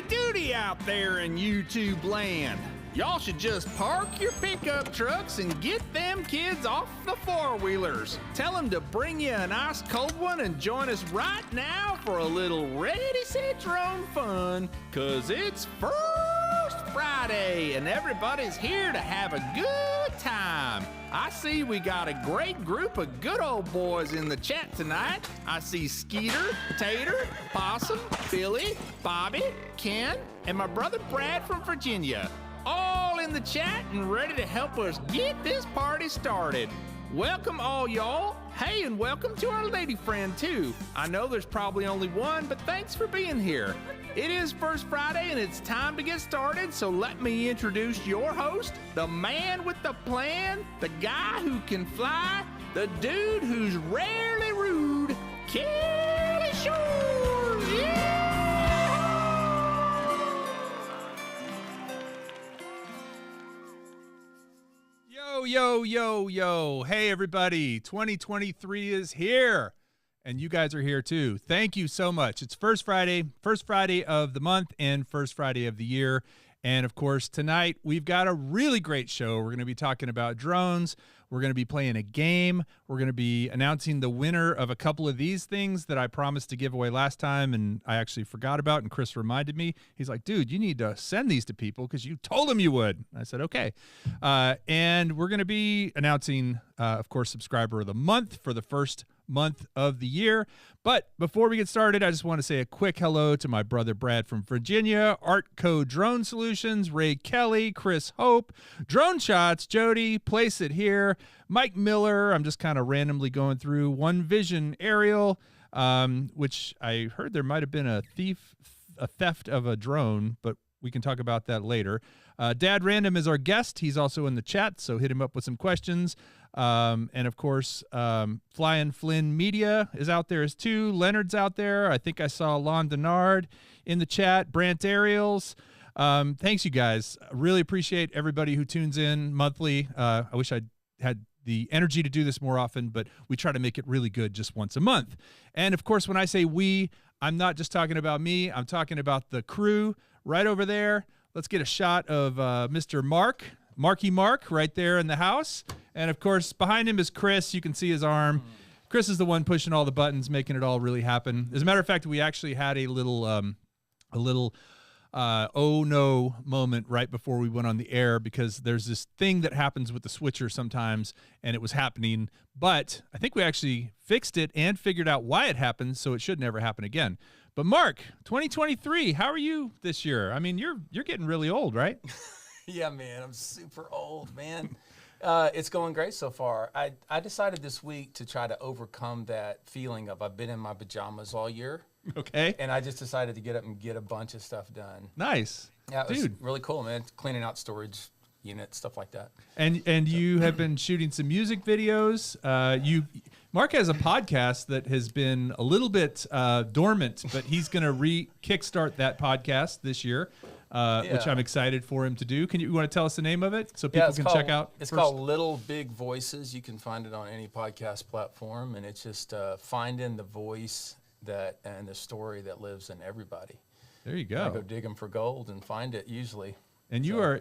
duty out there in YouTube land. Y'all should just park your pickup trucks and get them kids off the four-wheelers. Tell them to bring you an ice cold one and join us right now for a little Ready, Set, Drone fun, 'cause it's First Friday and everybody's here to have a good time. I see we got a great group of good old boys in the chat tonight. I see Skeeter, Tater, Possum, Billy, Bobby, Ken, and my brother Brad from Virginia. All in the chat and ready to help us get this party started. Welcome all y'all. Hey, and welcome to our lady friend too. I know there's probably only one, but thanks for being here. It is First Friday and it's time to get started, so let me introduce your host, the man with the plan, the guy who can fly, the dude who's rarely rude, Kelly Shores. Yeah! Yo. Hey, everybody. 2023 is here, and you guys are here, too. Thank you so much. It's first Friday of the month and first Friday of the year. And, of course, tonight we've got a really great show. We're going to be talking about drones. We're going to be playing a game. We're going to be announcing the winner of a couple of these things that I promised to give away last time, and I actually forgot about, and Chris reminded me. He's like, dude, you need to send these to people because you told them you would. I said, okay. And we're going to be announcing, of course, Subscriber of the Month for the first month of the year. But before we get started, I just want to say a quick hello to my brother Brad from Virginia, Artco Drone Solutions, Ray Kelly, Chris Hope, Drone Shots, Jody, Place It Here, Mike Miller. I'm just kind of randomly going through One Vision Aerial, which I heard there might have been a theft of a drone, but we can talk about that later. Dad Random is our guest. He's also in the chat, so hit him up with some questions. And of course, Flying Flynn Media is out there as too. Leonard's out there. I think I saw Lon Denard in the chat. Brant Ariels. Thanks, you guys. I really appreciate everybody who tunes in monthly. I wish I had the energy to do this more often, but we try to make it really good just once a month. And of course, when I say we, I'm not just talking about me. I'm talking about the crew right over there. Let's get a shot of Mr. Marky Mark right there in the house. And of course, behind him is Chris. You can see his arm. Chris is the one pushing all the buttons, making it all really happen. As a matter of fact, we actually had a little oh no moment right before we went on the air, because there's this thing that happens with the switcher sometimes, and it was happening. But I think we actually fixed it and figured out why it happened, so it should never happen again. But Mark, 2023, how are you this year? I mean, you're getting really old, right? Yeah, man, I'm super old, man. It's going great so far. I decided this week to try to overcome that feeling of I've been in my pajamas all year. Okay. And I just decided to get up and get a bunch of stuff done. Nice. Yeah, it was Dude. really cool, man. Cleaning out storage units, stuff like that. And you have been shooting some music videos. Mark has a podcast that has been a little bit dormant, but he's going to kickstart that podcast this year. Which I'm excited for him to do. You want to tell us the name of it so people can check out? It's called Little Big Voices. You can find it on any podcast platform, and it's just finding the voice and the story that lives in everybody. There you go. I go dig them for gold and find it usually. And you are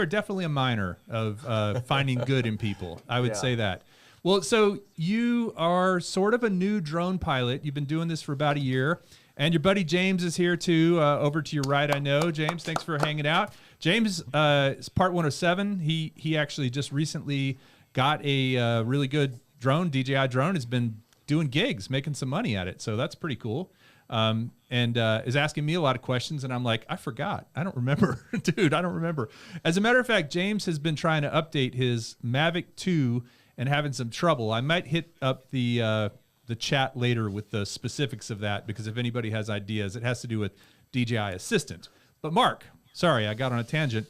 definitely a miner of finding good in people. I would say that. Well, so you are sort of a new drone pilot. You've been doing this for about a year. And your buddy James is here too, over to your right, I know. James, thanks for hanging out. James is part 107. He actually just recently got a really good drone, DJI drone, has been doing gigs, making some money at it. So that's pretty cool. And is asking me a lot of questions, and I'm like, I forgot. I don't remember. Dude, I don't remember. As a matter of fact, James has been trying to update his Mavic 2 and having some trouble. I might hit up the chat later with the specifics of that, because if anybody has ideas, it has to do with DJI Assistant. But Mark, sorry, I got on a tangent.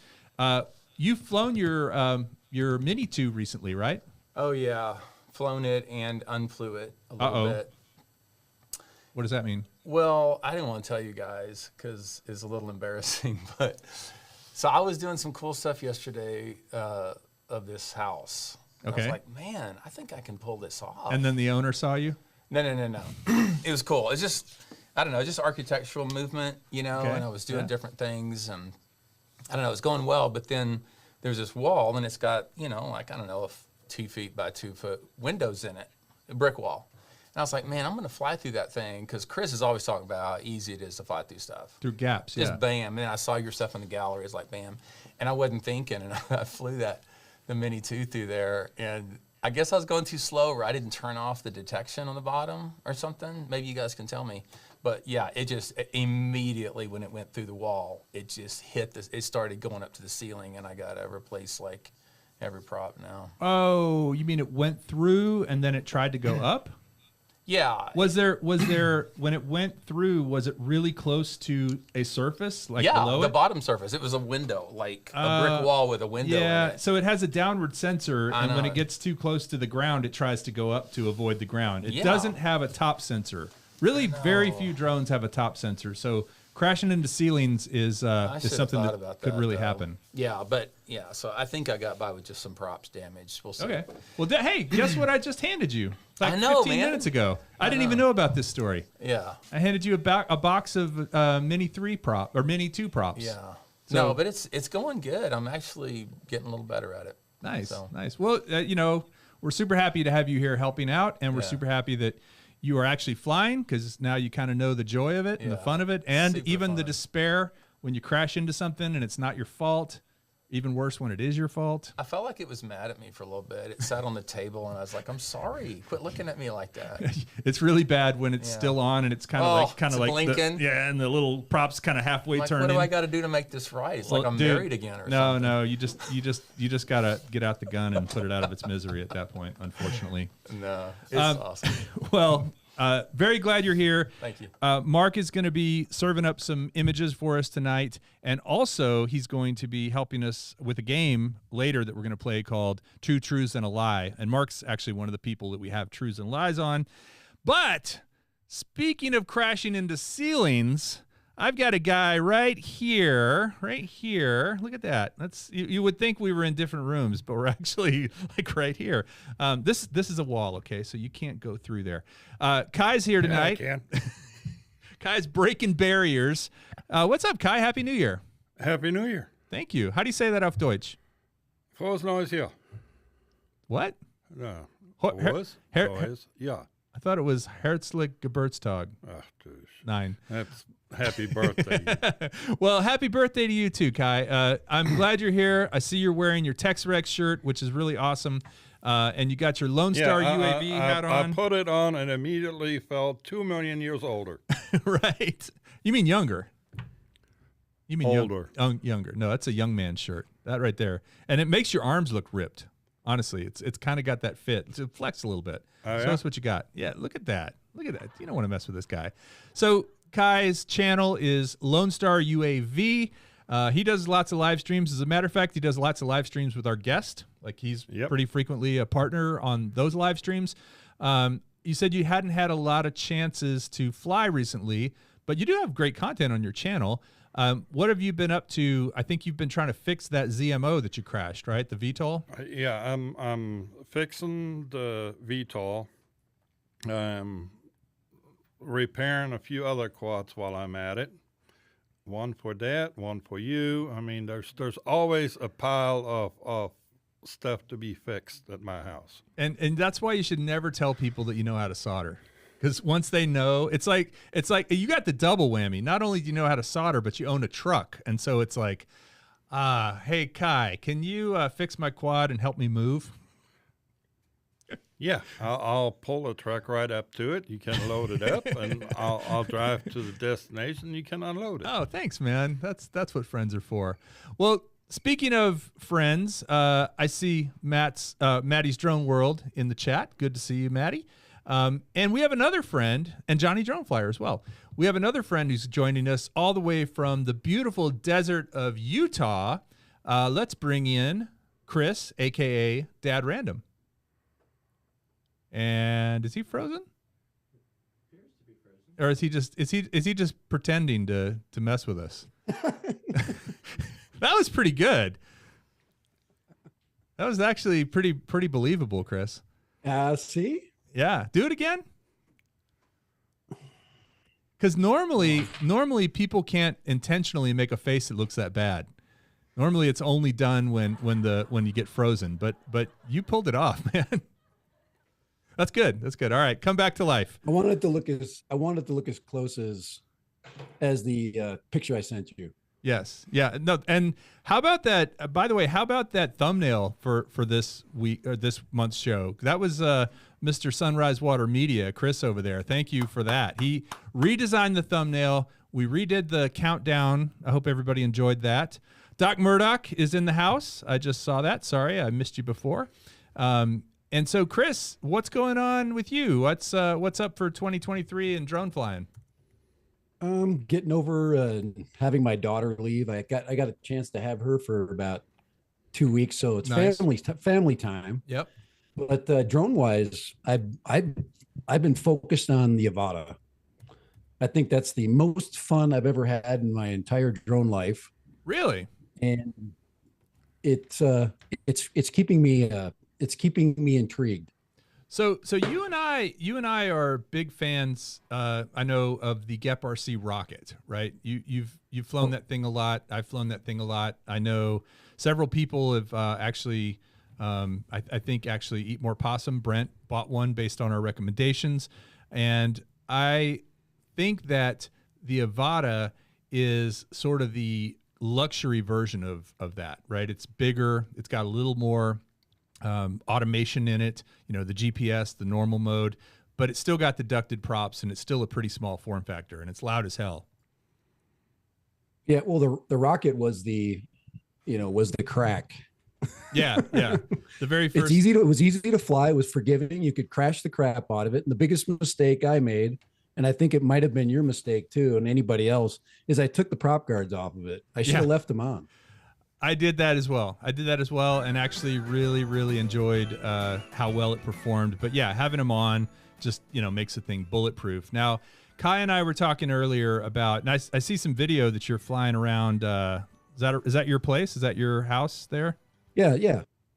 You've flown your Mini 2 recently, right? Oh, yeah. Flown it and unflew it a little bit. What does that mean? Well, I didn't want to tell you guys because it's a little embarrassing. But so I was doing some cool stuff yesterday of this house. Okay. I was like, man, I think I can pull this off. And then the owner saw you? No. It was cool. It's just I don't know, just architectural movement, and I was doing different things, and I don't know, it was going well, but then there's this wall, and it's got, like, I don't know, 2 feet by 2 foot windows in it, a brick wall. And I was like, man, I'm going to fly through that thing, because Chris is always talking about how easy it is to fly through stuff. Through gaps, Just bam. And I saw your stuff in the gallery. It's like, bam. And I wasn't thinking, and I flew the Mini 2 through there, and I guess I was going too slow, or I didn't turn off the detection on the bottom or something. Maybe you guys can tell me. But yeah, it just immediately, when it went through the wall, it just hit this. It started going up to the ceiling, and I got to replace like every prop now. Oh, you mean it went through and then it tried to go up? Yeah. Was there when it went through, was it really close to a surface, like below the it? bottom surface? It was a window, like a brick wall with a window in it. So it has a downward sensor, and when know. it gets too close to the ground, it tries to go up to avoid the ground. It doesn't have a top sensor. Really, very few drones have a top sensor. So crashing into ceilings is something that could really happen. Yeah, so I think I got by with just some props damage. We'll see. Okay. Well, hey, guess what I just handed you? Like I know, 15 man. minutes ago. I didn't even know about this story. Yeah. I handed you a box of Mini 3 prop or Mini 2 props. Yeah. So, no, but it's going good. I'm actually getting a little better at it. Nice, So. nice. Well, we're super happy to have you here helping out, and we're super happy that you are actually flying, because now you kind of know the joy of it and the fun of it, and Super even fun. the despair when you crash into something and it's not your fault. Even worse when it is your fault. I felt like it was mad at me for a little bit. It sat on the table, and I was like, "I'm sorry. Quit looking at me like that." It's really bad when it's still on and it's kind of like blinking. and the little props kind of halfway Like, turning. what do I got to do to make this right? It's like I'm dude, married again or something. No, you just gotta get out the gun and put it out of its misery at that point. Unfortunately. No, it's awesome. Well. Very glad you're here. Thank you. Mark is going to be serving up some images for us tonight, and also he's going to be helping us with a game later that we're going to play called Two Truths and a Lie. And Mark's actually one of the people that we have Truths and Lies on. But speaking of crashing into ceilings, I've got a guy right here. Look at that. You would think we were in different rooms, but we're actually like right here. This is a wall, okay? So you can't go through there. Kai's here tonight. Yeah, I can. Kai's breaking barriers. What's up, Kai? Happy New Year. Happy New Year. Thank you. How do you say that auf Deutsch? Frohes Neues Jahr. What? No. Frohes? Neues Jahr. I thought it was Herzlich Geburtstag. Ach, du 9. Happy birthday. Well, happy birthday to you too, Kai. I'm glad you're here. I see you're wearing your Tex-Rex shirt, which is really awesome. And you got your Lone Star UAV hat on. I put it on and immediately felt 2 million years older. Right. You mean younger. You mean older. Younger. No, that's a young man's shirt. That right there. And it makes your arms look ripped. Honestly, it's kind of got that fit. It's flex a little bit. Show us what you got. Yeah, look at that. Look at that. You don't want to mess with this guy. So Kai's channel is Lone Star UAV. He does lots of live streams. As a matter of fact, he does lots of live streams with our guest. Like he's pretty frequently a partner on those live streams. You said you hadn't had a lot of chances to fly recently, but you do have great content on your channel. What have you been up to? I think you've been trying to fix that ZMO that you crashed, right? The VTOL? Yeah, I'm fixing the VTOL. Repairing a few other quads while I'm at it. One for that, one for you. I mean, there's always a pile of stuff to be fixed at my house. And that's why you should never tell people that you know how to solder. Because once they know, it's like you got the double whammy. Not only do you know how to solder, but you own a truck. And so it's like, hey, Kai, can you fix my quad and help me move? Yeah, I'll pull a truck right up to it. You can load it up, and I'll drive to the destination. You can unload it. Oh, thanks, man. That's what friends are for. Well, speaking of friends, I see Maddie's Drone World in the chat. Good to see you, Maddie. And we have another friend, and Johnny Drone Flyer as well. We have another friend who's joining us all the way from the beautiful desert of Utah. Let's bring in Chris, a.k.a. Dad Random. And is he frozen? Appears to be frozen. Or is he just pretending to mess with us? That was pretty good. That was actually pretty believable, Chris. See? Yeah. Do it again. Because normally people can't intentionally make a face that looks that bad. Normally it's only done when you get frozen. But you pulled it off, man. That's good. That's good. All right, come back to life. I wanted it to look as close as the picture I sent you. Yes. Yeah. No. And how about that? By the way, how about that thumbnail for this week or this month's show? That was Mr. Sunrise Water Media, Chris over there. Thank you for that. He redesigned the thumbnail. We redid the countdown. I hope everybody enjoyed that. Doc Murdoch is in the house. I just saw that. Sorry, I missed you before. And so, Chris, what's going on with you? What's up for 2023 and drone flying? Getting over having my daughter leave. I got a chance to have her for about 2 weeks, so it's nice. family time. Yep. But drone wise, I've been focused on the Avata. I think that's the most fun I've ever had in my entire drone life. Really? And it's keeping me intrigued. So you and I are big fans. I know of the Gep RC rocket, right? You've flown that thing a lot. I've flown that thing a lot. I know several people have actually. I think actually Eat More Possum. Brent bought one based on our recommendations, and I think that the Avata is sort of the luxury version of that, right? It's bigger. It's got a little more automation in it, the GPS, the normal mode, but it's still got the ducted props, and it's still a pretty small form factor, and it's loud as hell. Yeah, well, the rocket was the crack. Yeah. The very first. It was easy to fly. It was forgiving. You could crash the crap out of it. And the biggest mistake I made, and I think it might have been your mistake too, and anybody else, is I took the prop guards off of it. I should have left them on. I did that as well. And actually really, really enjoyed how well it performed. But yeah, having them on just, makes the thing bulletproof. Now, Kai and I were talking earlier about, and I see some video that you're flying around. Is that your place? Is that your house there? Yeah.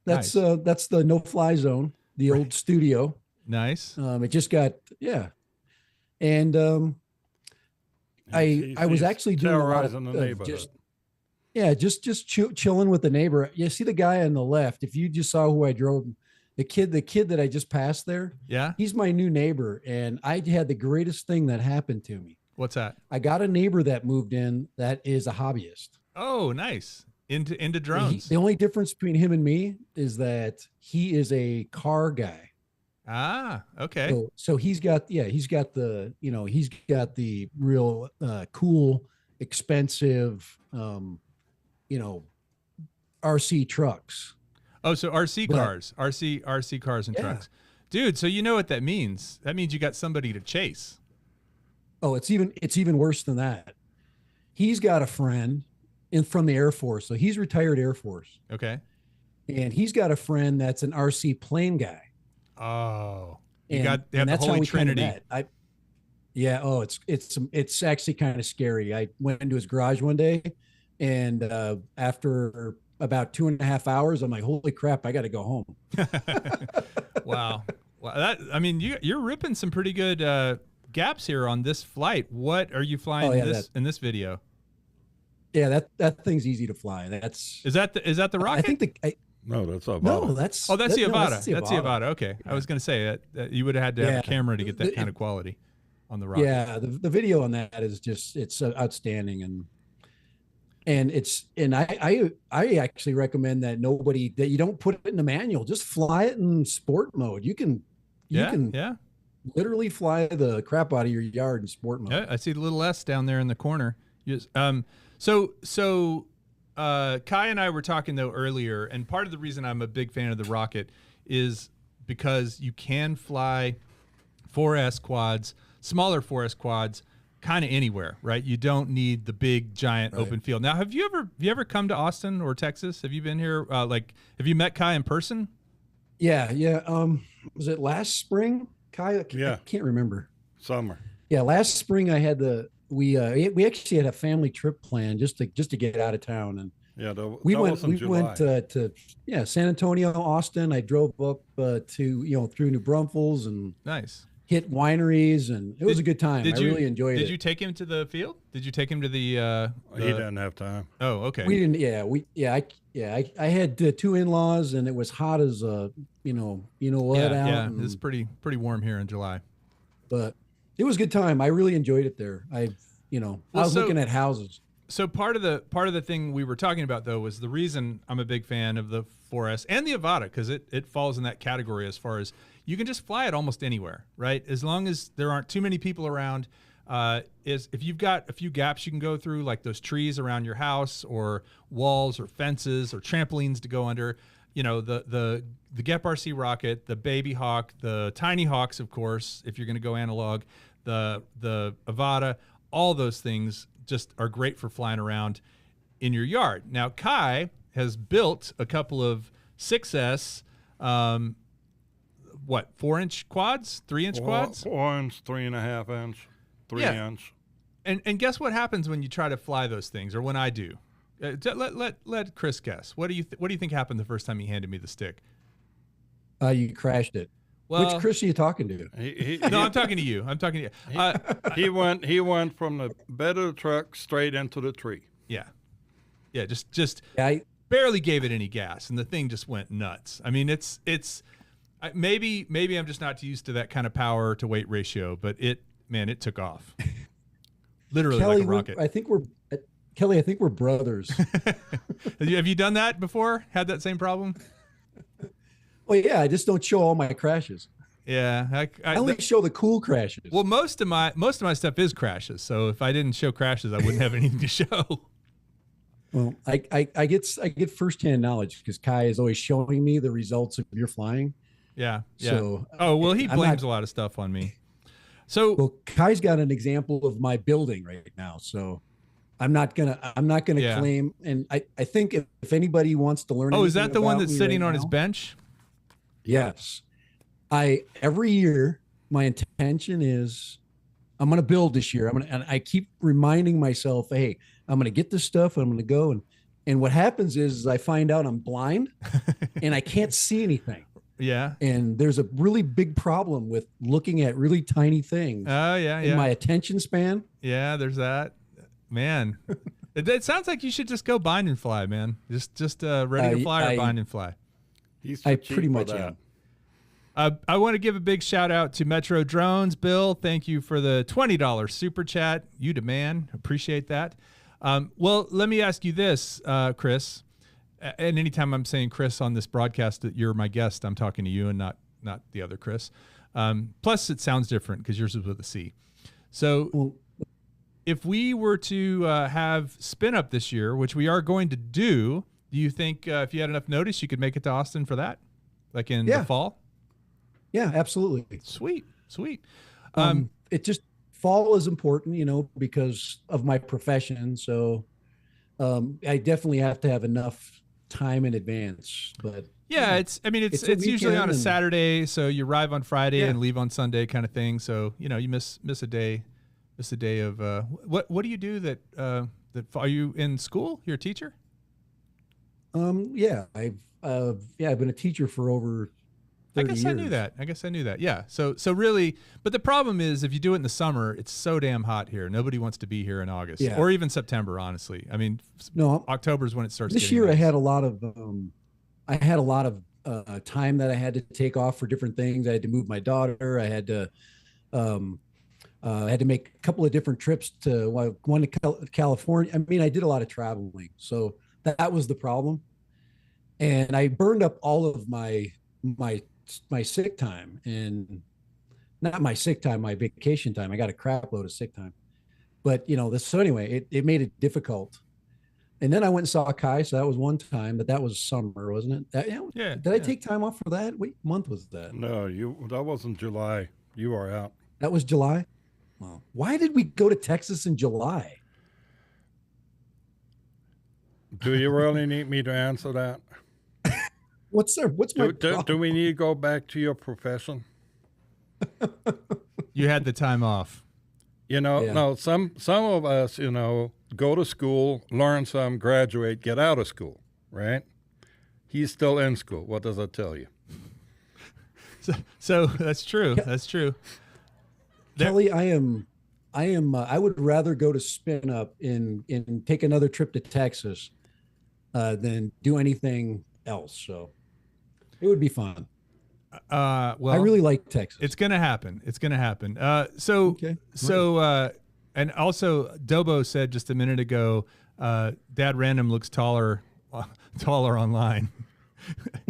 That's Nice. That's the no-fly zone, the old studio. Nice. It just got, and I was actually doing a lot of terrorizing the neighborhood. just chilling with the neighbor. You see the guy on the left. If you just saw who I drove, the kid that I just passed there. Yeah. He's my new neighbor, and I had the greatest thing that happened to me. What's that? I got a neighbor that moved in that is a hobbyist. Oh, nice. Into drones. The only difference between him and me is that he is a car guy. Ah, okay. So he's got the real cool, expensive RC trucks. Oh, so RC cars and trucks. Dude, so you know what that means? That means you got somebody to chase. Oh, it's even worse than that. He's got a friend from the Air Force. So he's retired Air Force. Okay. And he's got a friend that's an RC plane guy. Oh. They And have the that's how Holy we kinda Trinity. met. It's actually kind of scary. I went into his garage one day, and after about 2.5 hours, I'm like, holy crap, I got to go home. Wow. Well, you're ripping some pretty good gaps here on this flight. What are you flying in this video? Yeah, that thing's easy to fly. Is that the rocket? I think No, that's a no, that's the Avata. That's the Avata. Okay. Yeah. I was going to say that you would have had to have a camera to get that kind of quality on the rocket. Yeah, the video on that is just it's outstanding, and I actually recommend that you don't put it in the manual. Just fly it in sport mode. You can literally fly the crap out of your yard in sport mode. Yeah, I see the little S down there in the corner. So Kai and I were talking though earlier, and part of the reason I'm a big fan of the rocket is because you can fly 4S quads, smaller 4S quads, kind of anywhere, right? You don't need the big giant open field. Now, have you ever come to Austin or Texas? Have you been here? Have you met Kai in person? Yeah. Was it last spring, Kai? I can't remember. Summer. Yeah, last spring I had we actually had a family trip planned just to get out of town, and we went to San Antonio, Austin. I drove up to through New Braunfels, and nice. hit wineries, and it was a good time. I really enjoyed it. Did you take him to the field? Did you take him to the He didn't have time. Oh, okay. We didn't. I had two in-laws, and it was hot as you know what out. Yeah, it's pretty warm here in July. But it was a good time. I really enjoyed it there. I was looking at houses. So part of the thing we were talking about, though, was the reason I'm a big fan of the 4S and the Avata, because it falls in that category as far as you can just fly it almost anywhere, right? As long as there aren't too many people around. Is if you've got a few gaps you can go through, like those trees around your house or walls or fences or trampolines to go under, the GEP RC rocket, the Baby Hawk, the Tiny Hawks, of course, if you're going to go analog, the Avata, all those things just are great for flying around in your yard. Now, Kai has built a couple of 6S, 4-inch quads, 3-inch quads? 4 inch, 3.5 inch, 3 inch. And guess what happens when you try to fly those things, or when I do? Let Chris guess. What do you think happened the first time he handed me the stick? You crashed it. Well, which Chris are you talking to? No, I'm talking to you. He went from the bed of the truck straight into the tree. Yeah, just barely gave it any gas, and the thing just went nuts. I mean, it's maybe I'm just not used to that kind of power to weight ratio, but it took off. Literally Kelly, like a rocket. Kelly, I think we're brothers. Have you done that before? Had that same problem? Well, yeah, I just don't show all my crashes. Yeah, I only show the cool crashes. Well, most of my stuff is crashes. So if I didn't show crashes, I wouldn't have anything to show. Well, I get firsthand knowledge because Kai is always showing me the results of your flying. Yeah. So, he blames a lot of stuff on me. So Kai's got an example of my building right now. So I'm not gonna claim. And I think if anybody wants to learn, is that the one that's sitting on his bench? Yes. Every year my intention is I'm going to build this year. And I keep reminding myself, hey, I'm going to get this stuff. I'm going to go. And what happens is I find out I'm blind and I can't see anything. Yeah. And there's a really big problem with looking at really tiny things. Oh yeah. In my attention span. Yeah. There's that, man. It sounds like you should just go bind and fly, man. Just ready to fly or bind and fly. I pretty much am. I want to give a big shout out to Metro Drones. Bill, thank you for the $20 super chat. You the man. Appreciate that. Well, let me ask you this, Chris. And anytime I'm saying Chris on this broadcast that you're my guest, I'm talking to you and not the other Chris. Plus, it sounds different because yours is with a C. So if we were to have Spin Up this year, which we are going to do you think if you had enough notice, you could make it to Austin for that? Like in the fall? Yeah, absolutely. Sweet. It just fall is important, because of my profession. So I definitely have to have enough time in advance. But yeah, it's usually on a Saturday, so you arrive on Friday and leave on Sunday, kind of thing. So you miss a day of what do you do that are you in school? You're a teacher? Yeah, I've been a teacher for over 30 years. I guess I knew that. Yeah. So really, but the problem is if you do it in the summer, it's so damn hot here. Nobody wants to be here in August or even September, honestly. I mean, October is when it starts. This year nice. I had a lot of time that I had to take off for different things. I had to move my daughter. I had to make a couple of different trips to one to California. I mean, I did a lot of traveling. So that was the problem. And I burned up all of my sick time, and not my sick time, my vacation time. I got a crap load of sick time, but so anyway, it made it difficult. And then I went and saw Kai. So that was one time, but that was summer, wasn't it? Did I take time off for that? What month was that? No, that wasn't July. You were out. That was July. Well, why did we go to Texas in July? Do you really need me to answer that? What's my problem? Do we need to go back to your profession? You had the time off. No, some of us, go to school, learn some, graduate, get out of school, right? He's still in school. What does that tell you? So that's true. That's true. Kelly, I would rather go to Spin Up and take another trip to Texas than do anything else. So it would be fun. Well, I really like Texas. It's gonna happen. It's gonna happen. And also Dobo said just a minute ago, Dad Random looks taller online.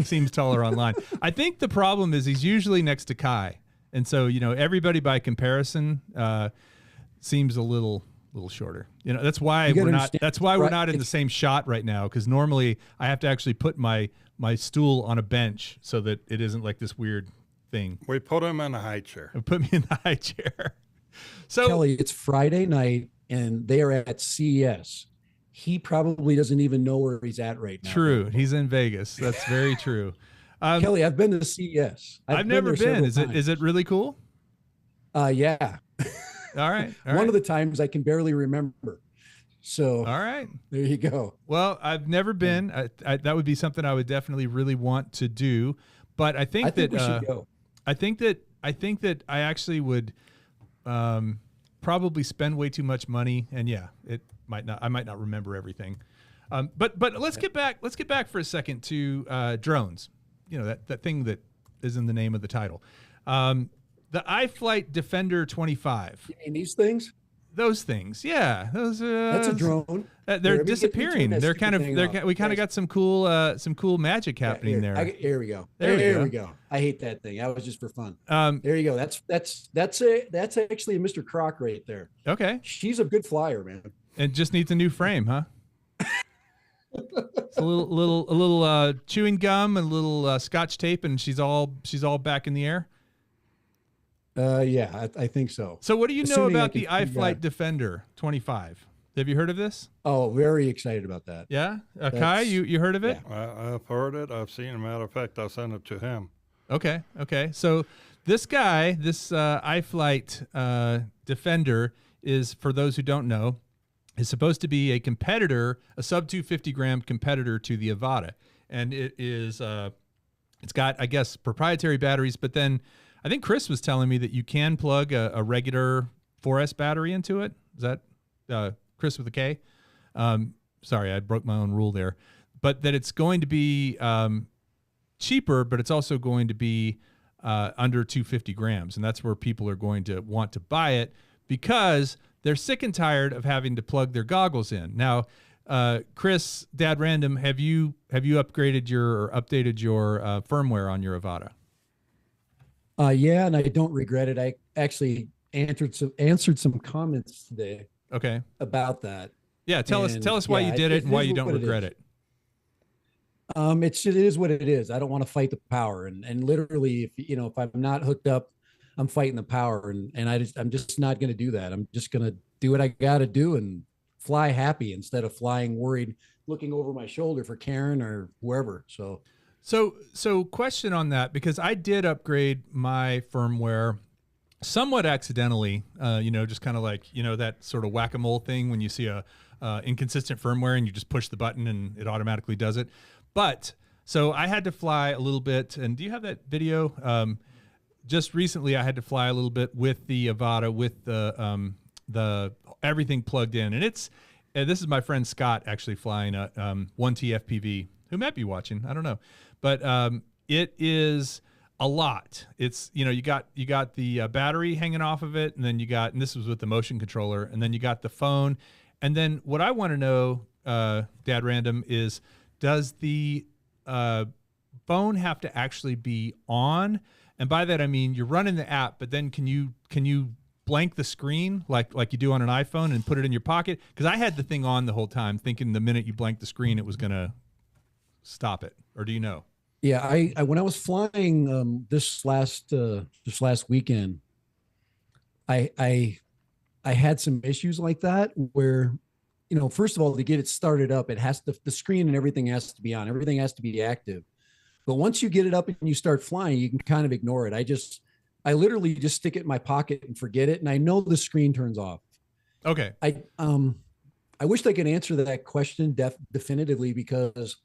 Seems taller online. I think the problem is he's usually next to Kai, and so everybody by comparison seems a little shorter. That's why we're not. That's why we're not in the same shot right now, because normally I have to actually put my stool on a bench so that it isn't like this weird thing. We put him in a high chair. Put me in the high chair. So Kelly, it's Friday night and they are at CES. He probably doesn't even know where he's at right now. True. He's in Vegas. That's very true. Kelly, I've been to CES. I've never been. Is it really cool? Yeah. All right. One of the times I can barely remember. So all right, there you go. Well, I've never been. That would be something I would definitely really want to do. But I think that we should go. I think that I actually would probably spend way too much money, and it might not. I might not remember everything. But let's get back. Let's get back for a second to drones. That thing that is in the name of the title. The iFlight Defender 25. You mean these things? Those things, yeah. Those. That's a drone. They're disappearing. They're kind of. We kind of got some cool magic happening there. Here we go. There we go. I hate that thing. That was just for fun. There you go. That's actually a Mr. Croc right there. Okay. She's a good flyer, man. And just needs a new frame, huh? It's a little chewing gum and a little Scotch tape, and she's all back in the air. Yeah, I think so. So what do you know about the iFlight Defender 25? Have you heard of this? Oh, very excited about that. Yeah? Kai, you heard of it? Yeah. I've heard it. I've seen it. Matter of fact, I sent it to him. Okay. So this guy, this iFlight Defender is, for those who don't know, is supposed to be a competitor, a sub 250 gram competitor to the Avata. And it is, it's got, I guess, proprietary batteries, but then I think Chris was telling me that you can plug a regular 4S battery into it. Is that Chris with a K? Sorry, I broke my own rule there. But that it's going to be cheaper, but it's also going to be under 250 grams. And that's where people are going to want to buy it because they're sick and tired of having to plug their goggles in. Now, Chris, Dad Random, have you updated your firmware on your Avata? Yeah, and I don't regret it. I actually answered some comments today. Okay. About that. Yeah, tell us why you did it and why you don't regret it. It is what it is. I don't want to fight the power, and literally, if I'm not hooked up, I'm fighting the power, and I'm just not going to do that. I'm just going to do what I got to do and fly happy instead of flying worried, looking over my shoulder for Karen or whoever. So question on that, because I did upgrade my firmware somewhat accidentally, just kind of like, that sort of whack-a-mole thing when you see a inconsistent firmware and you just push the button and it automatically does it. But so I had to fly a little bit. And do you have that video? Just recently I had to fly a little bit with the Avata with the everything plugged in. And this is my friend Scott actually flying a 1T FPV, who might be watching. I don't know. But it is a lot. It's, you got the battery hanging off of it, and then and this was with the motion controller, and then you got the phone. And then what I want to know, Dad Random, is does the phone have to actually be on? And by that I mean you're running the app, but then can you blank the screen like you do on an iPhone and put it in your pocket? Because I had the thing on the whole time, thinking the minute you blank the screen, it was gonna stop it. Or do you know? Yeah, I when I was flying this last weekend, I had some issues like that where, first of all, to get it started up, it has to, the screen and everything has to be on, everything has to be active. But once you get it up and you start flying, you can kind of ignore it. I literally just stick it in my pocket and forget it, and I know the screen turns off. Okay. I wish I could answer that question definitively, because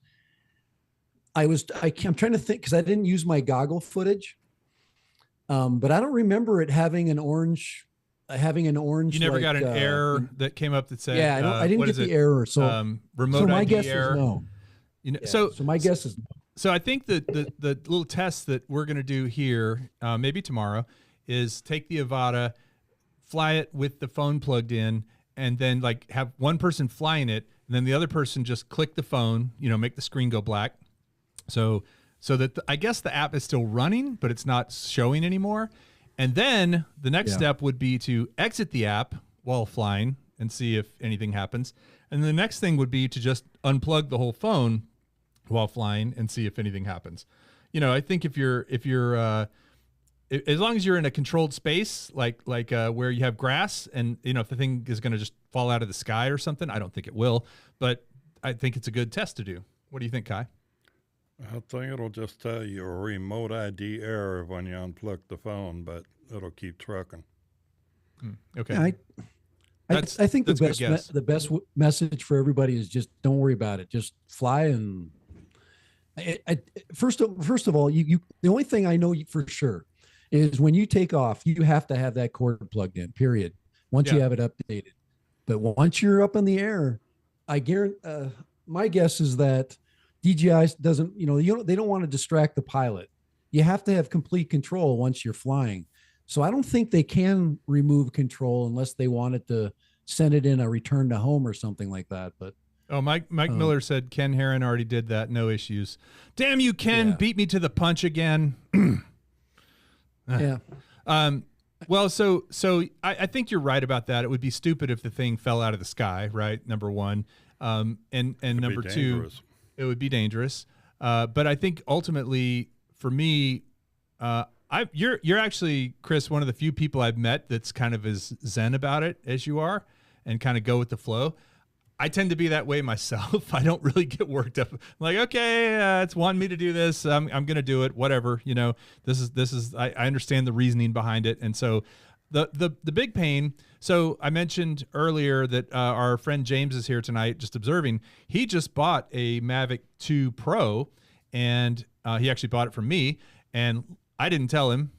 I'm trying to think, because I didn't use my goggle footage, but I don't remember it having an orange having an orange. You never like, got an error that came up that said, yeah, I didn't what get is the it? error. So, Remote my ID guess error. is no. You know, Yeah, so my guess is no. So I think that the little test that we're going to do here, maybe tomorrow, is take the Avata, fly it with the phone plugged in, and then like have one person flying it, and then the other person just click the phone, make the screen go black. So that I guess the app is still running, but it's not showing anymore. And then the next step would be to exit the app while flying and see if anything happens. And the next thing would be to just unplug the whole phone while flying and see if anything happens. I think if you're as long as you're in a controlled space, like where you have grass, and if the thing is going to just fall out of the sky or something, I don't think it will, but I think it's a good test to do. What do you think, Kai? I think it'll just tell you a remote ID error when you unplug the phone, but it'll keep trucking. Okay. Yeah, I think the best message for everybody is just don't worry about it. Just fly. And first of all, you the only thing I know for sure is when you take off, you have to have that cord plugged in, period. Once you have it updated. But once you're up in the air, I guarantee, my guess is that DJI doesn't, they don't want to distract the pilot. You have to have complete control once you're flying. So I don't think they can remove control unless they wanted to send it in a return to home or something like that. But Mike Miller said Ken Herron already did that. No issues. Damn you, Ken! Beat me to the punch again. Yeah. Well, so I think you're right about that. It would be stupid if the thing fell out of the sky, right? Number one, and number two, it would be dangerous. But I think ultimately, for me, you're actually, Chris, one of the few people I've met that's kind of as zen about it as you are, and kind of go with the flow. I tend to be that way myself. I don't really get worked up. I'm like, okay, it's wanting me to do this. I'm going to do it. Whatever. This is. I understand the reasoning behind it. And so, the big pain. So I mentioned earlier that our friend James is here tonight, just observing. He just bought a Mavic 2 Pro, and he actually bought it from me. And I didn't tell him.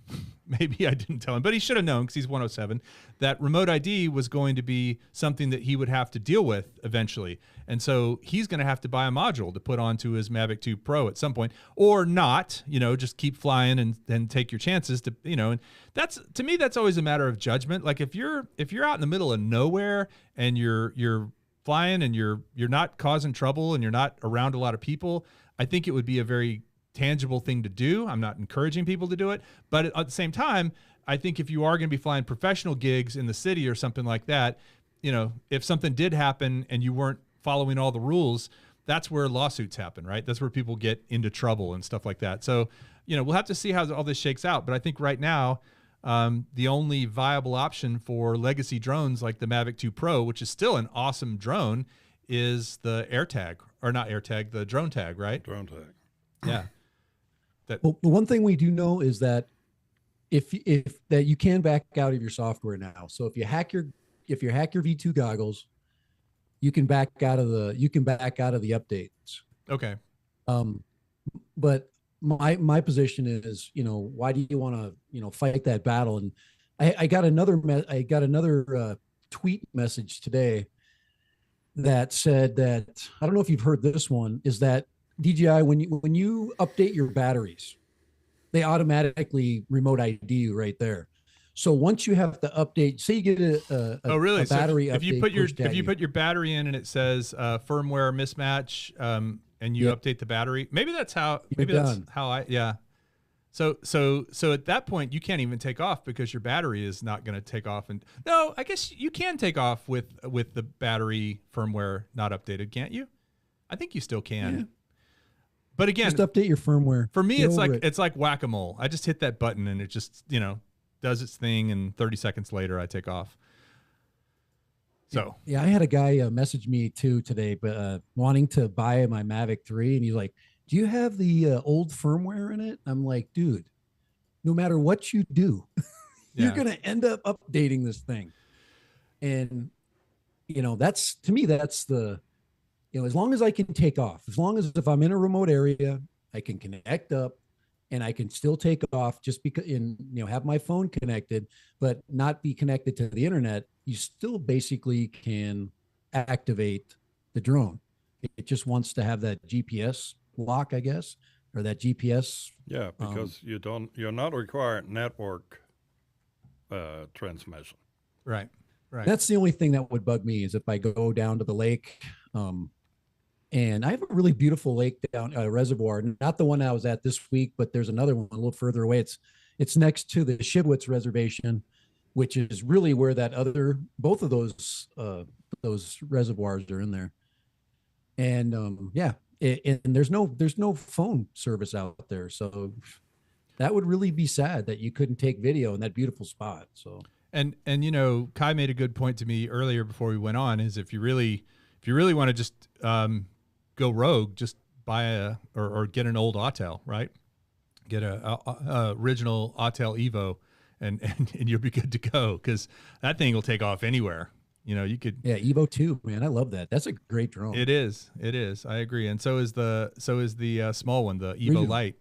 Maybe I didn't tell him, but he should have known because he's 107, that remote ID was going to be something that he would have to deal with eventually. And so he's going to have to buy a module to put onto his Mavic 2 Pro at some point, or not, just keep flying and take your chances to, and that's, to me, that's always a matter of judgment. Like if you're out in the middle of nowhere and you're flying and you're not causing trouble and you're not around a lot of people, I think it would be a very tangible thing to do. I'm not encouraging people to do it, but at the same time, I think if you are going to be flying professional gigs in the city or something like that, if something did happen and you weren't following all the rules, that's where lawsuits happen, right? That's where people get into trouble and stuff like that. So, we'll have to see how all this shakes out. But I think right now, the only viable option for legacy drones like the Mavic 2 Pro, which is still an awesome drone, is the AirTag, or not AirTag, the drone tag, right? Drone tag. Yeah. Well, the one thing we do know is that if that you can back out of your software now. So if you hack your V2 goggles, you can back out of the updates. Okay. But my position is, why do you want to fight that battle? And I got another tweet message today that said that, I don't know if you've heard this one, is that DJI, when you update your batteries, they automatically remote ID you right there. So once you have to update, say you get a battery update, if you put your battery in and it says firmware mismatch, and you update the battery, maybe that's how yeah. So at that point you can't even take off because your battery is not going to take off. And no, I guess you can take off with the battery firmware not updated, can't you? I think you still can. Yeah. But again, just update your firmware. For me, it's like whack-a-mole. I just hit that button and it just, does its thing, and 30 seconds later I take off. So yeah, I had a guy message me too today, but wanting to buy my Mavic 3, and he's like, "Do you have the old firmware in it?" I'm like, "Dude, no matter what you do, you're gonna end up updating this thing." And that's, to me, that's the. As long as I can take off, as long as if I'm in a remote area, I can connect up and I can still take off just because have my phone connected, but not be connected to the internet, you still basically can activate the drone. It just wants to have that GPS lock, I guess, or that GPS. Yeah, because you're not required network transmission. Right. Right. That's the only thing that would bug me is if I go down to the lake. And I have a really beautiful lake down reservoir, not the one I was at this week, but there's another one a little further away. It's next to the Shibwitz Reservation, which is really where both of those reservoirs are in there. And and there's no phone service out there, so that would really be sad that you couldn't take video in that beautiful spot. So and Kai made a good point to me earlier before we went on, is if you really want to just go rogue, just buy or get an old Autel, right? Get a original Autel Evo, and you'll be good to go, because that thing will take off anywhere. You could. Yeah, Evo 2, man, I love that. That's a great drone. It is. I agree, and so is the small one, the Evo Lite.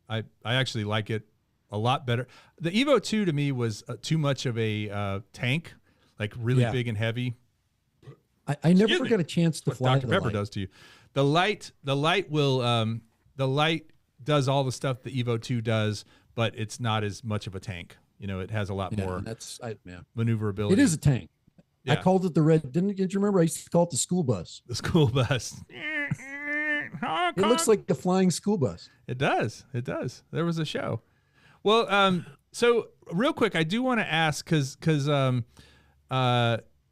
I actually like it a lot better. The Evo 2 to me was too much of a tank, like really big and heavy. I never got a chance to fly Dr. Pepper does to you. The light does all the stuff the Evo 2 does, but it's not as much of a tank. It has a lot more maneuverability. It is a tank. Yeah. I called it the red. Did you remember? I used to call it the school bus. The school bus. It looks like the flying school bus. It does. There was a show. Well, so real quick, I do want to ask, because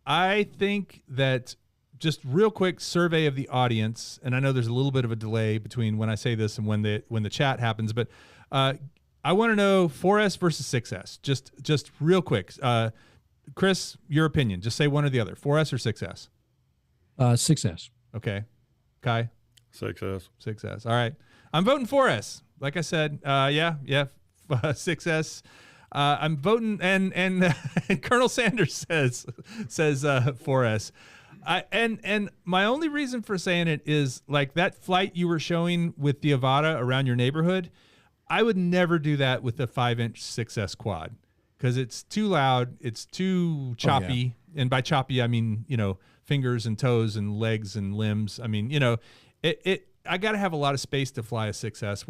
I think that, just real quick survey of the audience, and I know there's a little bit of a delay between when I say this and when the chat happens, but I want to know 4S versus 6S. Just real quick. Chris, your opinion. Just say one or the other. 4S or 6S? 6S. Okay. Kai? 6S. 6S. All right. I'm voting 4S. Like I said, 6S. I'm voting, and Colonel Sanders says 4S. And my only reason for saying it is, like, that flight you were showing with the Avata around your neighborhood, I would never do that with a 5-inch 6S quad, because it's too loud, it's too choppy, and by choppy I mean fingers and toes and legs and limbs. I mean I got to have a lot of space to fly a 6S,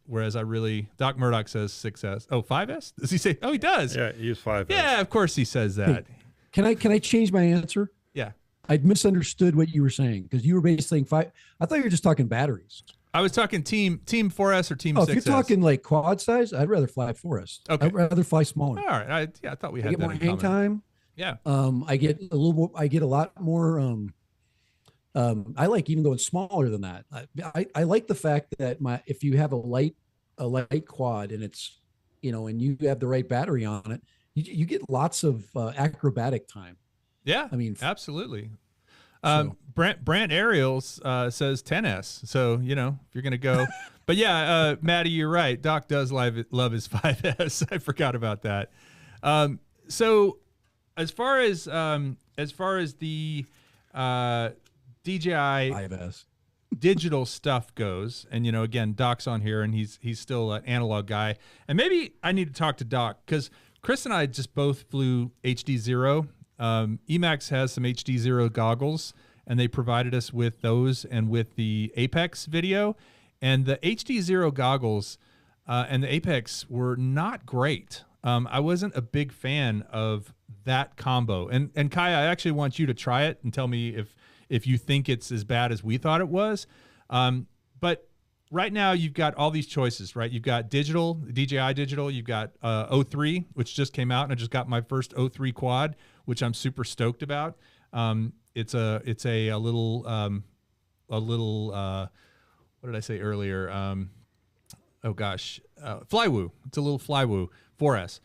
whereas I really, Doc Murdoch says 6S. Oh, 5S? Does he say? Oh, he does. Yeah, use 5S. Yeah, of course he says that. Hey, can I change my answer? Yeah. I'd misunderstood what you were saying, because you were basically saying 5. I thought you were just talking batteries. I was talking team 4S or team 6S. If you're talking like quad size, I'd rather fly 4S. Okay. I'd rather fly smaller. All right. I thought we had get that more in hang common. time. Yeah. I get a lot more. I like even going smaller than that. I like the fact that if you have a light quad, and it's and you have the right battery on it, you get lots of acrobatic time. Yeah, I mean, absolutely. Brant Ariels says 10S. So if you're gonna go, but yeah, Maddie, you're right. Doc does love his 5S. I forgot about that. So as far as the DJI 5S digital stuff goes, and again, Doc's on here, and he's still an analog guy, and maybe I need to talk to Doc, because Chris and I just both flew HD0. Emacs has some HD0 goggles, and they provided us with those and with the Apex video, and the HD0 goggles and the Apex were not great. I wasn't a big fan of that combo, and Kai, I actually want you to try it and tell me if you think it's as bad as we thought it was. But right now you've got all these choices, right? You've got digital, DJI digital, you've got O3, which just came out, and I just got my first O3 quad, which I'm super stoked about. It's a little what did I say earlier? Flywoo. It's a little Flywoo 4S.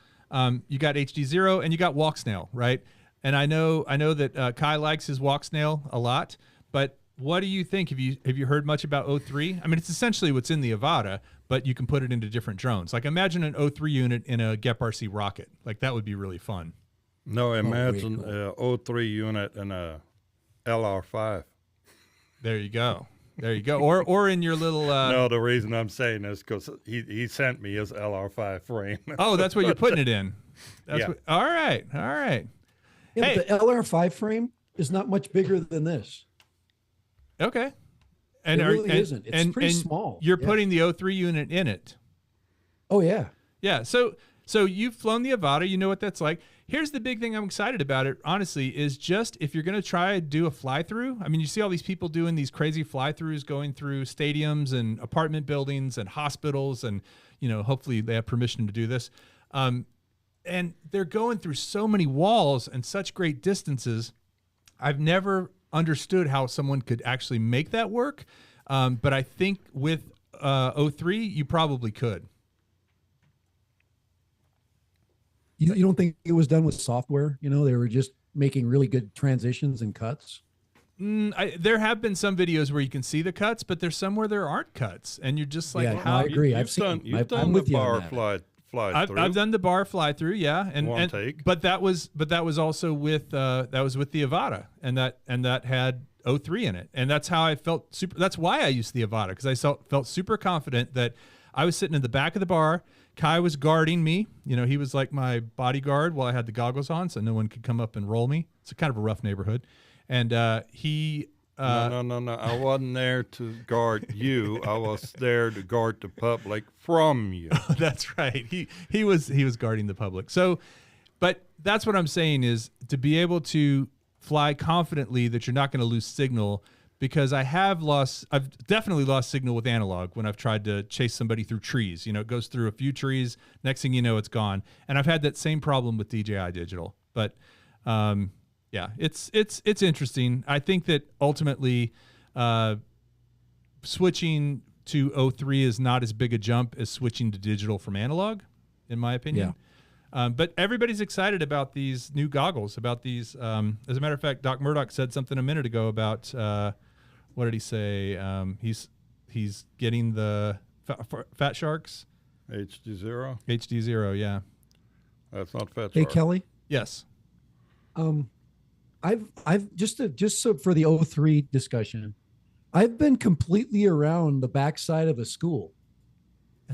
You got HD0 and you got walk snail, right? And I know that Kai likes his walk snail a lot, but what do you think? Have you heard much about O3? I mean, it's essentially what's in the Avata, but you can put it into different drones. Like, imagine an O3 unit in a GEP-RC rocket. Like, that would be really fun. No, imagine an O3 unit in a LR5. There you go. There you go. Or in your little. No, the reason I'm saying is because he sent me his LR5 frame. Oh, that's what you're putting it in. That's Yeah. all right. All right. Yeah, Hey. but the LR5 frame is not much bigger than this. Okay. It really isn't. It's pretty small. You're Yeah. putting the O3 unit in it. Oh yeah. Yeah. So you've flown the Avata. You know what that's like. Here's the big thing I'm excited about it, honestly, is just if you're going to try to do a fly-through. I mean, you see all these people doing these crazy fly-throughs going through stadiums and apartment buildings and hospitals, and, hopefully they have permission to do this. And they're going through so many walls and such great distances. I've never understood how someone could actually make that work. But I think with O3, you probably could. You don't think it was done with software? They were just making really good transitions and cuts. There have been some videos where you can see the cuts, but there's some where there aren't cuts, and you're just like, Yeah, how? I agree. You've done I'm the with you on bar that. fly through. I've done the bar fly through, yeah, and take. But that was also with the Avata, and that had O3 in it, and that's how I felt super. That's why I used the Avata, because I felt super confident that I was sitting in the back of the bar. Kai was guarding me. He was like my bodyguard while I had the goggles on, so no one could come up and roll me. It's kind of a rough neighborhood, and he. No. I wasn't there to guard you. I was there to guard the public from you. That's right. He was guarding the public. So, but that's what I'm saying is to be able to fly confidently that you're not going to lose signal, because I've definitely lost signal with analog when I've tried to chase somebody through trees. It goes through a few trees. Next thing you know, it's gone. And I've had that same problem with DJI Digital. But yeah, it's interesting. I think that ultimately switching to O3 is not as big a jump as switching to digital from analog, in my opinion. Yeah. But everybody's excited about these new goggles, about these. As a matter of fact, Doc Murdoch said something a minute ago about, what did he say? He's getting the Fat Sharks. HD0? HD0, yeah. That's not Fat Shark. Hey, Kelly. Yes. I've just so for the O3 discussion, I've been completely around the backside of a school.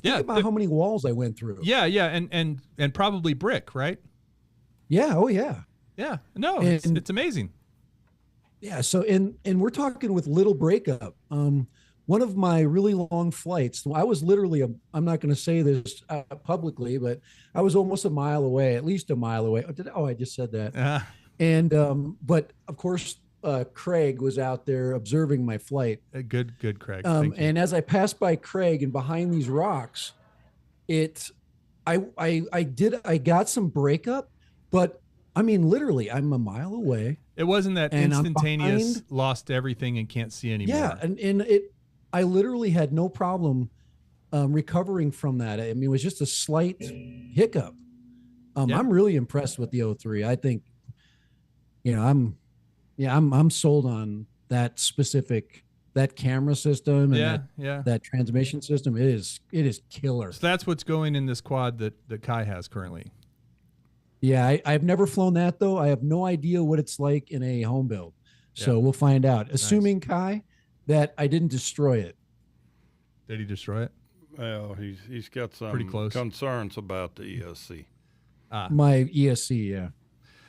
Think about how many walls I went through. Yeah, and probably brick, right? Yeah. Oh, yeah. Yeah. No, it's amazing. Yeah. So, and we're talking with little breakup. One of my really long flights, I was literally, I'm not going to say this publicly, but I was almost a mile away, at least a mile away. I just said that. And, but of course, Craig was out there observing my flight. Good, Craig. And as I passed by Craig and behind these rocks, I got some breakup, but I mean, literally, I'm a mile away. It wasn't that instantaneous, lost everything and can't see anymore. Yeah, and I literally had no problem recovering from that. I mean, it was just a slight hiccup. I'm really impressed with the O3. I think, I'm sold on that camera system and that transmission system. It is killer. So that's what's going in this quad that Kai has currently. Yeah, I've never flown that though. I have no idea what it's like in a home build. So we'll find out. Assuming, Kai, that I didn't destroy it. Did he destroy it? Well, he's got some pretty close concerns about the ESC. My ESC, yeah.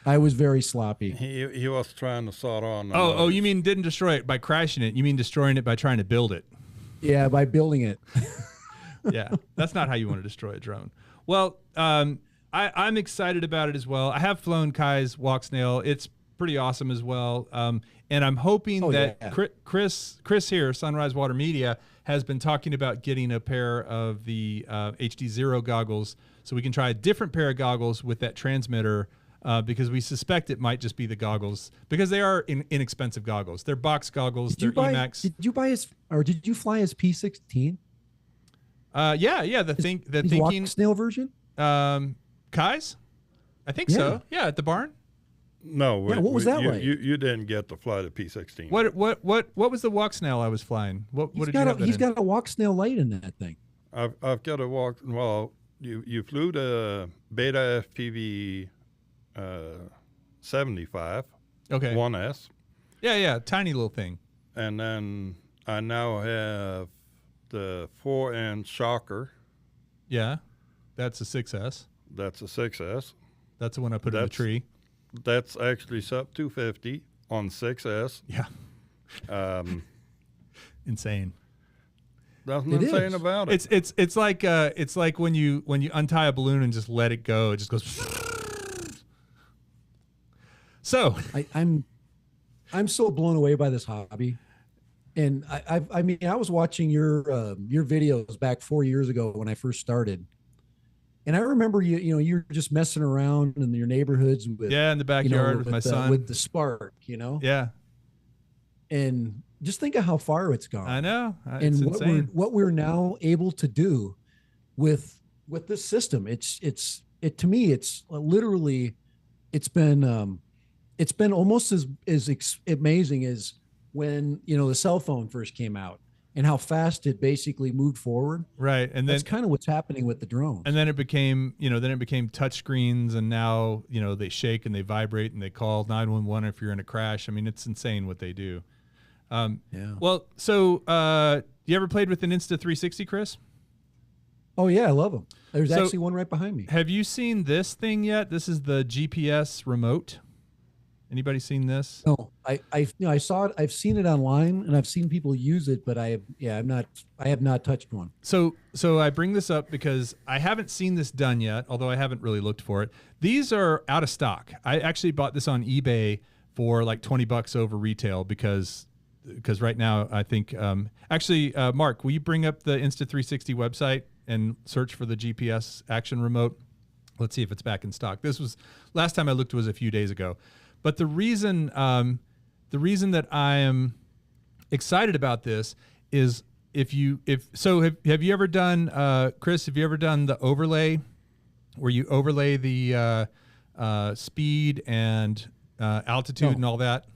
I was very sloppy. He was trying to sort on. Oh, you mean didn't destroy it by crashing it? You mean destroying it by trying to build it? Yeah, by building it. Yeah, that's not how you want to destroy a drone. Well, I'm excited about it as well. I have flown Kai's walk snail. It's pretty awesome as well. And I'm hoping that Chris here, Sunrise Water Media, has been talking about getting a pair of the HD0 goggles so we can try a different pair of goggles with that transmitter, because we suspect it might just be the goggles, because they are inexpensive goggles. They're box goggles. They're Emax. Did you fly his P16? Yeah. The thinking walk snail version. Kai's, I think so. Yeah, at the barn. No. What was that like? You didn't get to fly the P16. What was the walk snail I was flying? What did you have? He's got a walk snail light in that thing. I've got a walk. Well, you flew the Beta FPV 75. Okay. 1S. Yeah, tiny little thing. And then I now have the 4-inch shocker. Yeah, that's a 6S. That's a 6S. That's the one I put in the tree. That's actually sub 250 on 6S. Yeah. Insane. Nothing insane about it. It's like when you untie a balloon and just let it go, it just goes. So I'm so blown away by this hobby, and I mean I was watching your videos back 4 years ago when I first started, and I remember you were just messing around in your neighborhoods with in the backyard with my son with the Spark, yeah, and just think of how far it's gone. I know, and what we're now able to do with this system. To me it's literally it's been almost as amazing as when the cell phone first came out and how fast it basically moved forward. Right, and that's kind of what's happening with the drones. And then it became touch screens, and now they shake and they vibrate and they call 911 if you're in a crash. I mean, it's insane what they do. Yeah. Well, so you ever played with an Insta360, Chris? Oh yeah, I love them. There's actually one right behind me. Have you seen this thing yet? This is the GPS remote. Anybody seen this? No, I saw it. I've seen it online and I've seen people use it, but I have not touched one. So I bring this up because I haven't seen this done yet, although I haven't really looked for it. These are out of stock. I actually bought this on eBay for like $20 over retail because right now I think Mark, will you bring up the Insta360 website and search for the GPS action remote? Let's see if it's back in stock. This was last time I looked was a few days ago. But the reason that I am excited about this is have you ever done Chris? Have you ever done the overlay where you overlay the speed and altitude and all that?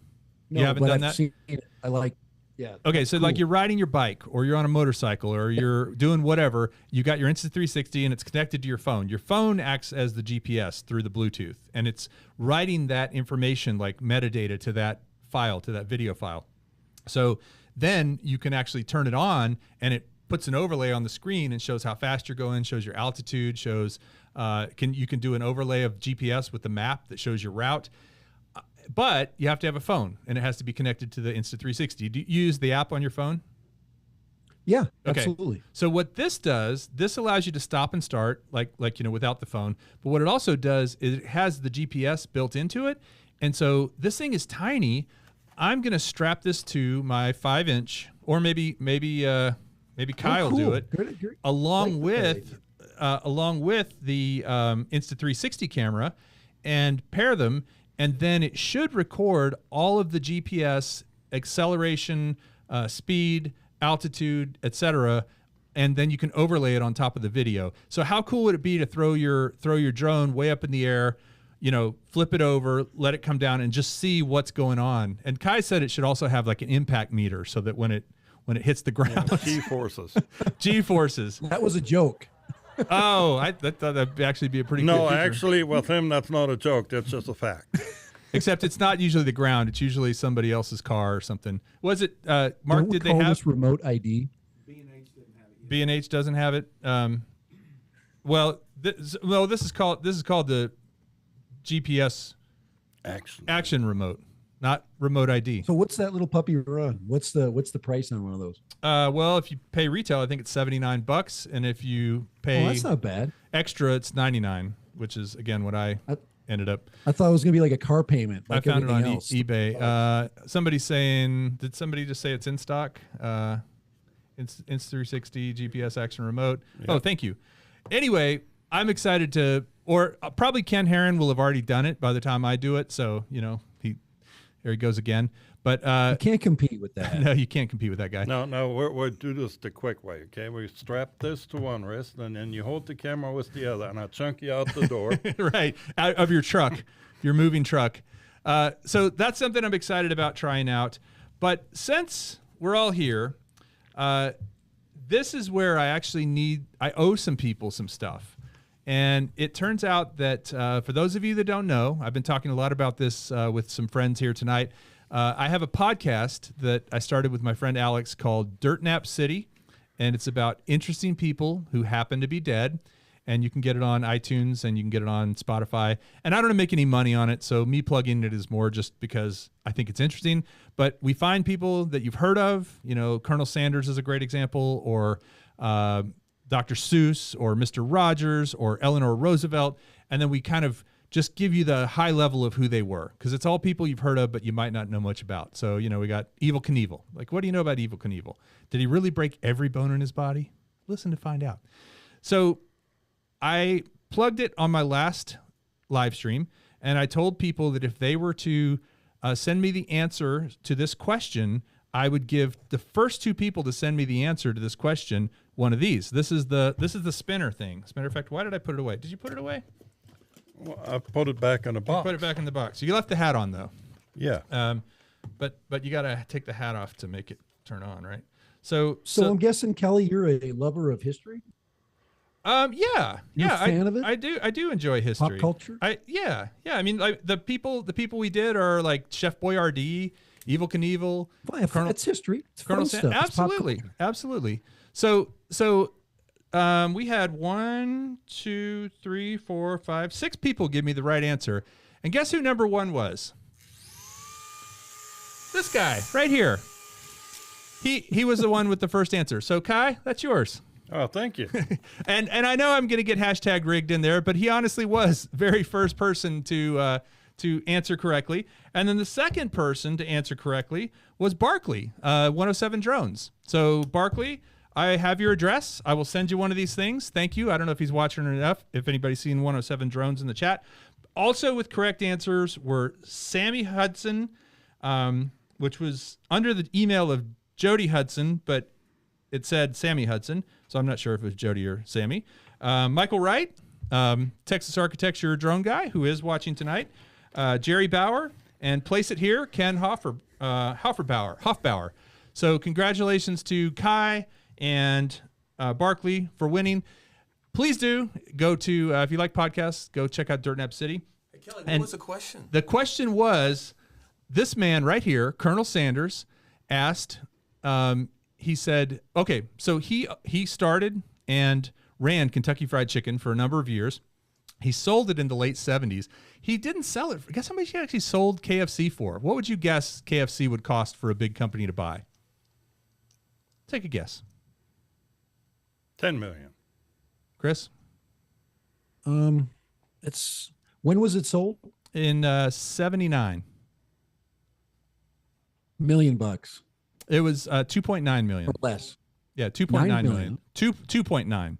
No, you haven't done that? Seen it. I like. Yeah. Okay, so like you're riding your bike or you're on a motorcycle or you're doing whatever, you got your Insta360 and it's connected to your phone. Your phone acts as the GPS through the Bluetooth, and it's writing that information like metadata to that file, to that video file. So then you can actually turn it on and it puts an overlay on the screen and shows how fast you're going, shows your altitude, shows you can do an overlay of GPS with the map that shows your route. But you have to have a phone, and it has to be connected to the Insta360. Do you use the app on your phone? Yeah, okay. Absolutely. So what this does, this allows you to stop and start, like without the phone. But what it also does is it has the GPS built into it, and so this thing is tiny. I'm gonna strap this to my 5-inch, or maybe Kyle do it, along with the Insta360 camera, and pair them. And then it should record all of the GPS acceleration, speed, altitude, etc. And then you can overlay it on top of the video. So how cool would it be to throw your drone way up in the air, flip it over, let it come down, and just see what's going on? And Kai said it should also have like an impact meter so that when it hits the ground, G-forces. G-forces. That was a joke. Oh, I thought that'd actually be a pretty good feature. Actually, with him, that's not a joke. That's just a fact. Except it's not usually the ground. It's usually somebody else's car or something. Was it, Mark, did they have this remote ID? B&H doesn't have it. This is called the GPS action remote, not remote ID. So what's that little puppy run? What's the price on one of those? Well, if you pay retail, I think it's $79, and if you pay that's not bad. Extra, it's $99, which is again what I ended up. I thought it was gonna be like a car payment. Like I found it on else. eBay. Somebody's saying, did somebody just say it's in stock? Insta360 GPS action remote. Yep. Oh, thank you. Anyway, I'm excited to, or probably Ken Herron will have already done it by the time I do it. So there he goes again. But you can't compete with that. No, you can't compete with that guy. No, we'll do this the quick way, okay? We strap this to one wrist, and then you hold the camera with the other, and I'll chunk you out the door. Right, out of your truck, your moving truck. So that's something I'm excited about trying out. But since we're all here, this is where I owe some people some stuff. And it turns out that for those of you that don't know, I've been talking a lot about this with some friends here tonight. I have a podcast that I started with my friend Alex called Dirt Nap City, and it's about interesting people who happen to be dead. And you can get it on iTunes and you can get it on Spotify. And I don't make any money on it, so me plugging it is more just because I think it's interesting. But we find people that you've heard of. You know, Colonel Sanders is a great example, or Dr. Seuss, or Mr. Rogers, or Eleanor Roosevelt. And then we kind of just give you the high level of who they were, because it's all people you've heard of, but you might not know much about. So, you know, we got Evel Knievel. Like, what do you know about Evel Knievel? Did he really break every bone in his body? Listen to find out. So I plugged it on my last live stream, and I told people that if they were to send me the answer to this question, I would give the first 2 people to send me the answer to this question one of these. This is the spinner thing. As a matter of fact, why did I put it away? Did you put it away? Well, I put it back in the box. Put it back in the box. You left the hat on though. Yeah. But you got to take the hat off to make it turn on, right? So I'm guessing, Kelly, you're a lover of history. Yeah. You're a fan of it? I do enjoy history. Pop culture? Yeah. I mean, like the people we did are like Chef Boyardee, Evel Knievel, Well, it's history. It's Colonel fun stuff. It's pop culture. Absolutely. So we had 1, 2, 3, 4, 5, 6 people give me the right answer, and guess who number 1 was? This guy right here. He was the one with the first answer. So Kai, that's yours. Oh, thank you. And I know I'm going to get hashtag rigged in there, but he honestly was very first person to answer correctly. And then the second person to answer correctly was Barkley, 107 Drones. So Barkley, I have your address. I will send you one of these things. Thank you. I don't know if he's watching enough, if anybody's seen 107 Drones in the chat. Also with correct answers were Sammy Hudson, which was under the email of Jody Hudson, but it said Sammy Hudson, so I'm not sure if it was Jody or Sammy. Michael Wright, Texas Architecture drone guy, who is watching tonight. Jerry Bauer, and place it here, Ken Hoffbauer. So congratulations to Kai and Barkley for winning. Please do go to, if you like podcasts, go check out Dirt Nap City. Hey, Kelly, what was the question? The question was, this man right here, Colonel Sanders, asked, he said, okay, so he started and ran Kentucky Fried Chicken for a number of years. He sold it in the late 70s. He didn't sell it. Guess how much he actually sold KFC for? What would you guess KFC would cost for a big company to buy? Take a guess. $10 million. Chris? When was it sold? In 79. $1 million. It was 2.9 million. Or less. Yeah, 2.9 million. 2.9.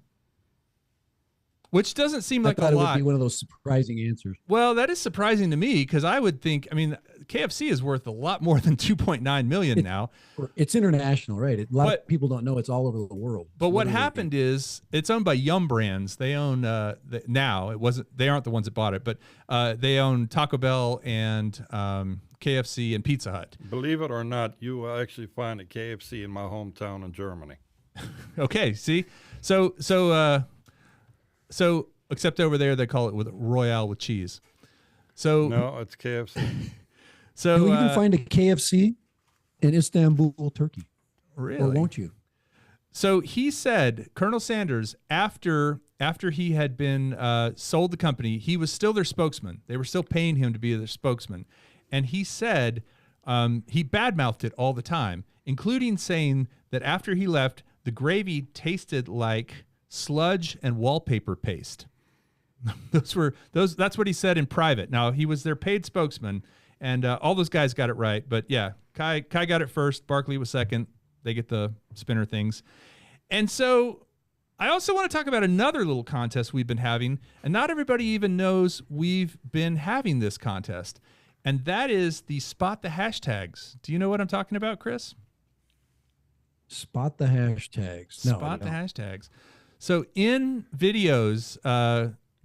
Which doesn't seem like a lot. I thought it would be one of those surprising answers. Well, that is surprising to me, because I would think, I mean, KFC is worth a lot more than 2.9 million now. It's international, right? A lot of people don't know it's all over the world. But what happened is it's owned by Yum Brands. They own now. It wasn't. They aren't the ones that bought it, but they own Taco Bell and KFC and Pizza Hut. Believe it or not, you will actually find a KFC in my hometown in Germany. Okay, see, so except over there they call it with Royale with cheese. So no, it's KFC. So you'll even find a KFC in Istanbul, Turkey. Really? Or won't you? So he said, Colonel Sanders, after he had been sold the company, he was still their spokesman. They were still paying him to be their spokesman. And he said he badmouthed it all the time, including saying that after he left, the gravy tasted like sludge and wallpaper paste. That's what he said in private. Now, he was their paid spokesman, and all those guys got it right. But yeah, Kai got it first. Barkley was second. They get the spinner things. And so I also want to talk about another little contest we've been having, and not everybody even knows we've been having this contest. And that is the Spot the Hashtags. Do you know what I'm talking about, Chris? Spot the hashtags. No, Spot the hashtags. So in videos,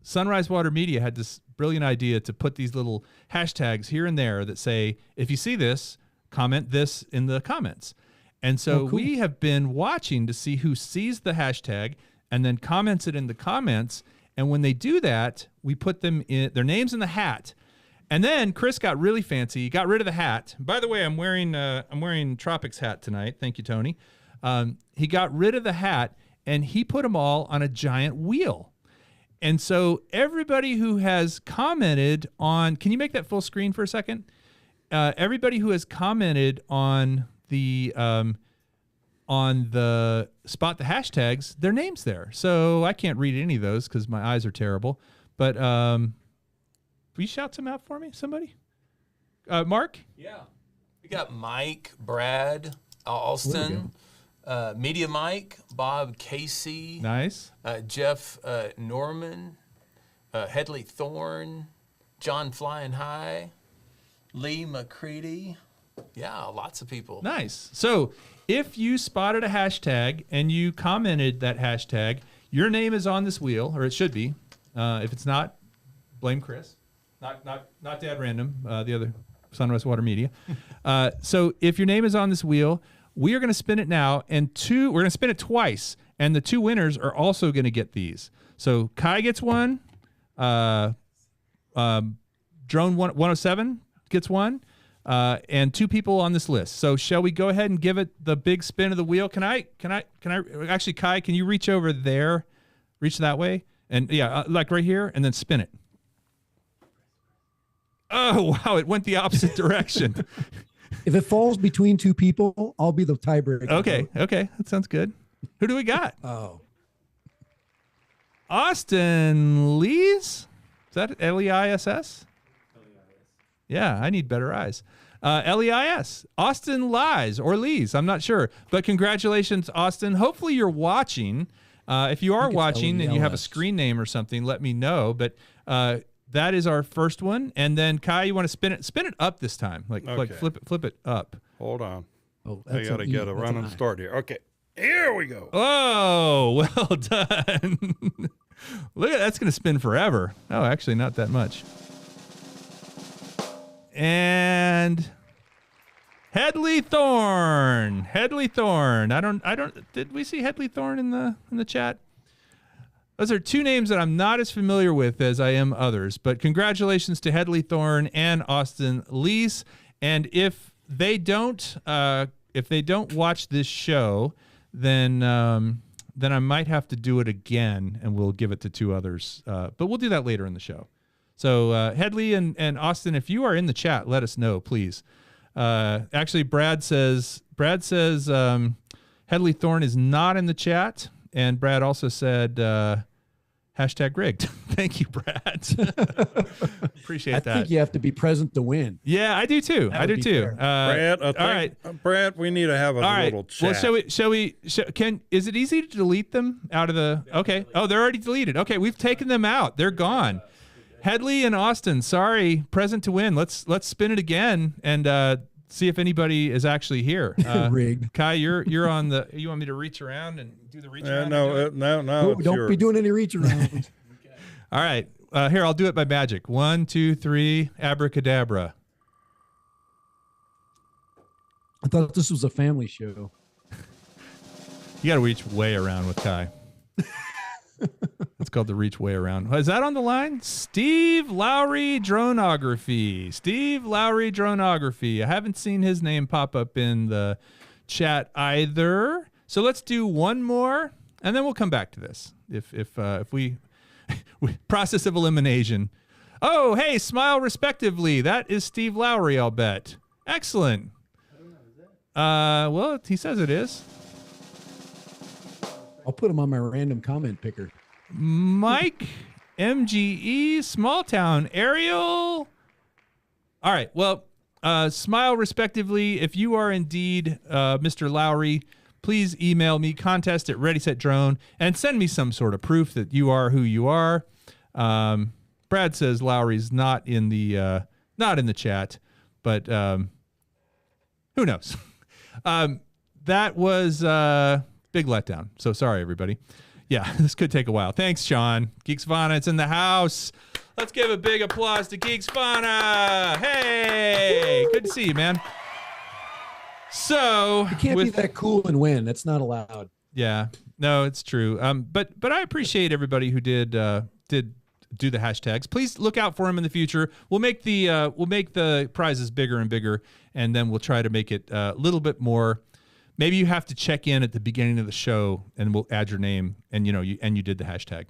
Sunrise Water Media had this brilliant idea to put these little hashtags here and there that say, if you see this, comment this in the comments. And so we have been watching to see who sees the hashtag and then comments it in the comments. And when they do that, we put them in their names in the hat. And then Chris got really fancy. He got rid of the hat. By the way, I'm wearing Tropics hat tonight. Thank you, Tony. He got rid of the hat and he put them all on a giant wheel. And so everybody who has commented on, can you make that full screen for a second? Everybody who has commented on the spot the hashtags, their name's there. So I can't read any of those because my eyes are terrible. But will you shout some out for me, somebody? Mark? Yeah. We got Mike, Brad, Alston, Media Mike, Bob Casey. Nice. Jeff Norman, Headley Thorne, John Flying High, Lee McCready. Yeah, lots of people. Nice. So if you spotted a hashtag and you commented that hashtag, your name is on this wheel, or it should be. If it's not, blame Chris. Not Dad Random, the other Sunwest Water Media. So if your name is on this wheel, we are going to spin it now, and we're going to spin it twice, and the two winners are also going to get these. So Kai gets one, Drone 107 gets one, and two people on this list. So shall we go ahead and give it the big spin of the wheel? Can I actually, Kai, can you reach over there, reach that way? And yeah, like right here, and then spin it. Oh, wow, it went the opposite direction. If it falls between two people, I'll be the tiebreaker. Okay, that sounds good. Who do we got? Oh. Austin Lees? Is that L-E-I-S-S? Yeah, I need better eyes. L-E-I-S. Austin Lies or Lees, I'm not sure. But congratulations, Austin. Hopefully you're watching. If you are watching and you have a screen name or something, let me know. But that is our first one. And then Kai, you want to spin it up this time. Like flip it up. Hold on. Oh, I got to get a running start here. Okay. Here we go. Oh, well done. Look at that's going to spin forever. Oh, actually not that much. And Headley Thorne. I don't did we see Headley Thorne in the chat? Those are two names that I'm not as familiar with as I am others, but congratulations to Headley Thorne and Austin Lees. And if they don't watch this show, then I might have to do it again, and we'll give it to two others. But we'll do that later in the show. So Headley and Austin, if you are in the chat, let us know, please. Actually, Brad says Headley Thorne is not in the chat. And Brad also said, hashtag rigged. Thank you, Brad. Appreciate that. I think you have to be present to win. Yeah, I do too. Brad, Brad, we need to have a little chat. Well, is it easy to delete them out of the, okay. Oh, they're already deleted. Okay, we've taken them out. They're gone. Headley and Austin, sorry, present to win. Let's spin it again and see if anybody is actually here. Rigged. Kai, you're on the. You want me to reach around and do the reach around? No. Don't be doing any reach around. Okay. All right. Here, I'll do it by magic. 1, 2, 3, abracadabra. I thought this was a family show. You got to reach way around with Kai. It's called the reach way around. Is that on the line? Steve Lowry Dronography. I haven't seen his name pop up in the chat either. So let's do one more, and then we'll come back to this. If we process of elimination. Oh, hey, smile respectively. That is Steve Lowry, I'll bet. Excellent. I don't know, is that? Well, he says it is. I'll put him on my random comment picker. Mike, MGE, Small Town, Ariel. All right. Well, smile respectively. If you are indeed Mr. Lowry, please email me, contest@ReadySetDrone, and send me some sort of proof that you are who you are. Brad says Lowry's not in the chat, but who knows? That was big letdown. So sorry, everybody. Yeah, this could take a while. Thanks, Sean. Geeks Vana, it's in the house. Let's give a big applause to Geeks Vana. Hey, good to see you, man. So you can't be that cool and win. That's not allowed. Yeah, no, it's true. But I appreciate everybody who did do the hashtags. Please look out for them in the future. We'll make the prizes bigger and bigger, and then we'll try to make it a little bit more. Maybe you have to check in at the beginning of the show, and we'll add your name, and you did the hashtag.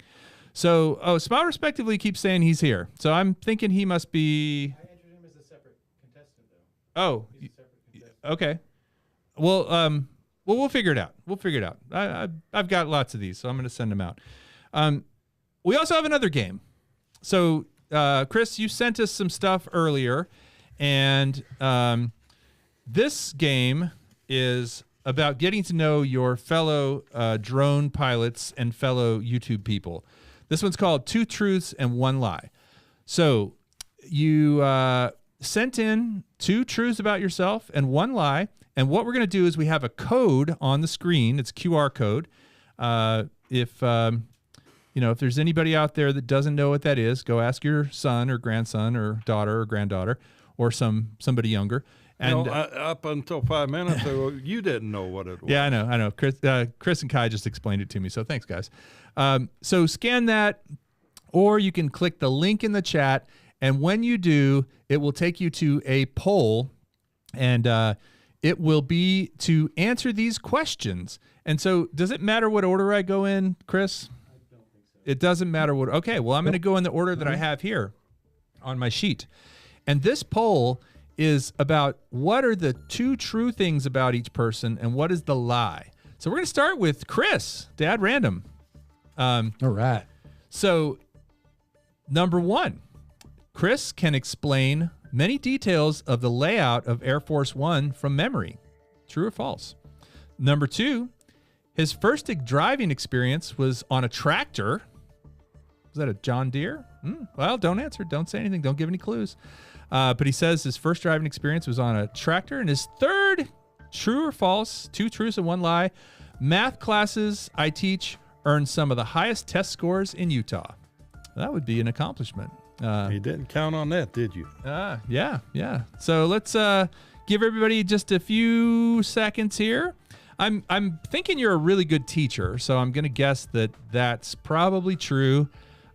So, Smile Respectively keeps saying he's here. So I'm thinking he must be. I entered him as a separate contestant, though. Oh, He's a separate contestant. okay. Well, we'll figure it out. I've got lots of these, so I'm going to send them out. We also have another game. So, Chris, you sent us some stuff earlier, and this game is about getting to know your fellow drone pilots and fellow YouTube people. This one's called 2 Truths and 1 Lie. So you sent in 2 truths about yourself and 1 lie. And what we're going to do is we have a code on the screen. It's a QR code. If there's anybody out there that doesn't know what that is, go ask your son or grandson or daughter or granddaughter or somebody younger. And up until 5 minutes ago, you didn't know what it was. Yeah, I know. Chris and Kai just explained it to me, so thanks, guys. So scan that, or you can click the link in the chat, and when you do, it will take you to a poll, and it will be to answer these questions. And so, does it matter what order I go in, Chris? I don't think so. It doesn't matter what. Okay, well, I'm going to go in the order that I have here on my sheet, and this poll is about what are the 2 true things about each person and what is the lie. So we're going to start with Chris, Dad Random. All right. So number 1, Chris can explain many details of the layout of Air Force One from memory. True or false? Number 2, his first driving experience was on a tractor. Was that a John Deere? Well, don't answer. Don't say anything. Don't give any clues. But he says his first driving experience was on a tractor. And his third, true or false, 2 truths and 1 lie, math classes I teach earned some of the highest test scores in Utah. That would be an accomplishment. You didn't count on that, did you? Yeah. So let's give everybody just a few seconds here. I'm thinking you're a really good teacher, so I'm going to guess that that's probably true.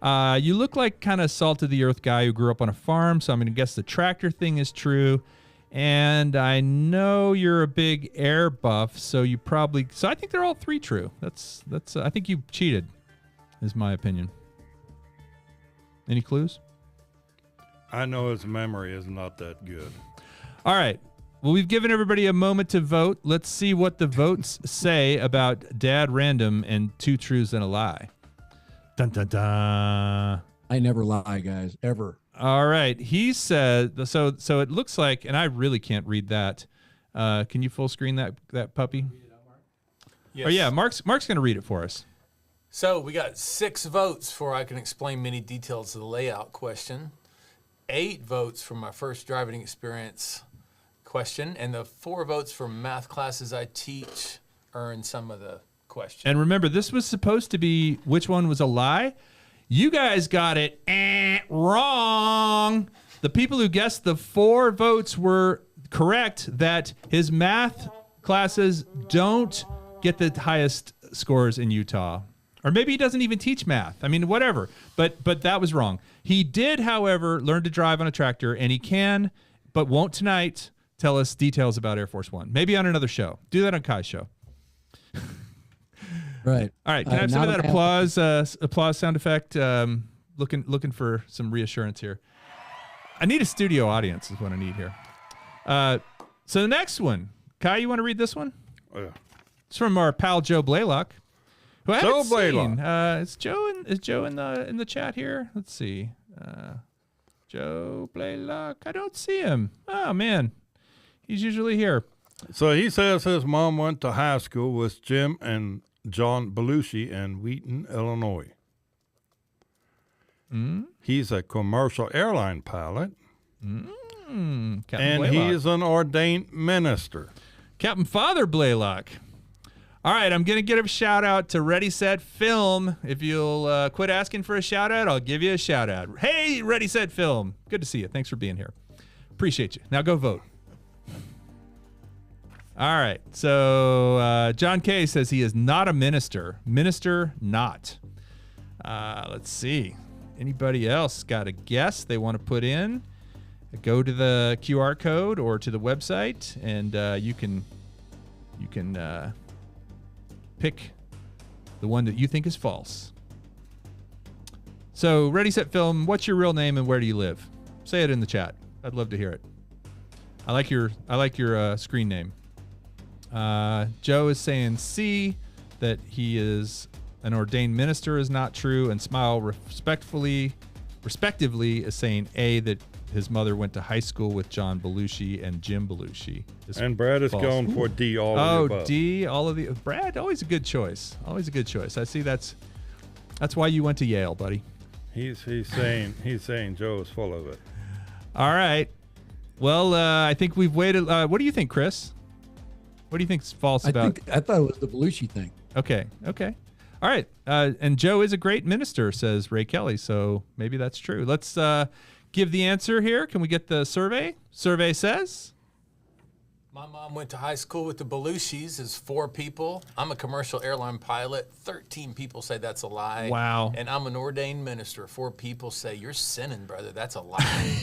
You look like kind of salt of the earth guy who grew up on a farm, so I'm going to guess the tractor thing is true. And I know you're a big air buff, so I think they're all 3 true. That's I think you cheated, is my opinion. Any clues? I know his memory is not that good. All right. Well, we've given everybody a moment to vote. Let's see what the votes say about Dad Random and 2 truths and a lie. Dun, dun, dun. I never lie, guys, ever. All right. He said, so it looks like, and I really can't read that. Can you full screen that puppy? Yes. Oh, yeah. Mark's going to read it for us. So we got 6 votes for I can explain many details of the layout question, 8 votes for my first driving experience question, and the 4 votes for math classes I teach earn some of the question. And remember, this was supposed to be which one was a lie. You guys got it wrong. The people who guessed the 4 votes were correct that his math classes don't get the highest scores in Utah. Or maybe he doesn't even teach math. I mean, whatever. But that was wrong. He did, however, learn to drive on a tractor, and he can, but won't tonight, tell us details about Air Force One. Maybe on another show. Do that on Kai's show. Right. All right. Can I have some of that applause sound effect? Looking for some reassurance here. I need a studio audience is what I need here. So the next one, Kai, you want to read this one? Yeah. It's from our pal Joe Blaylock. Who I haven't Joe Blaylock. seen. Is Joe in the chat here? Let's see. Joe Blaylock. I don't see him. Oh man, he's usually here. So he says his mom went to high school with Jim and John Belushi in Wheaton, Illinois. He's a commercial airline pilot. Captain And Blaylock. he is an ordained minister. Captain Father Blaylock. All right, I'm going to give a shout out to Ready, Set, Film. If you'll quit asking for a shout out, I'll give you a shout out. Hey, Ready, Set, Film. Good to see you. Thanks for being here. Appreciate you. Now go vote. All right, so John K. says he is not a minister. Minister not. Let's see. Anybody else got a guess they want to put in? Go to the QR code or to the website, and you can pick the one that you think is false. So, Ready, Set, Film. What's your real name and where do you live? Say it in the chat. I'd love to hear it. I like your screen name. Joe is saying C, that he is an ordained minister is not true, and Smile respectively is saying A, that his mother went to high school with John Belushi and Jim Belushi. And Brad is false. going for D, all of the above. D, all of the. Brad, always a good choice. Always a good choice. I see that's why you went to Yale, buddy. He's saying Joe is full of it. All right. Well, I think we've waited. What do you think, Chris? What do you think's false about? I thought it was the Belushi thing. Okay. All right. And Joe is a great minister, says Ray Kelly. So maybe that's true. Let's give the answer here. Can we get the survey? Survey says. My mom went to high school with the Belushis. Is 4 people. I'm a commercial airline pilot. 13 people say that's a lie. Wow. And I'm an ordained minister. 4 people say you're sinning, brother. That's a lie.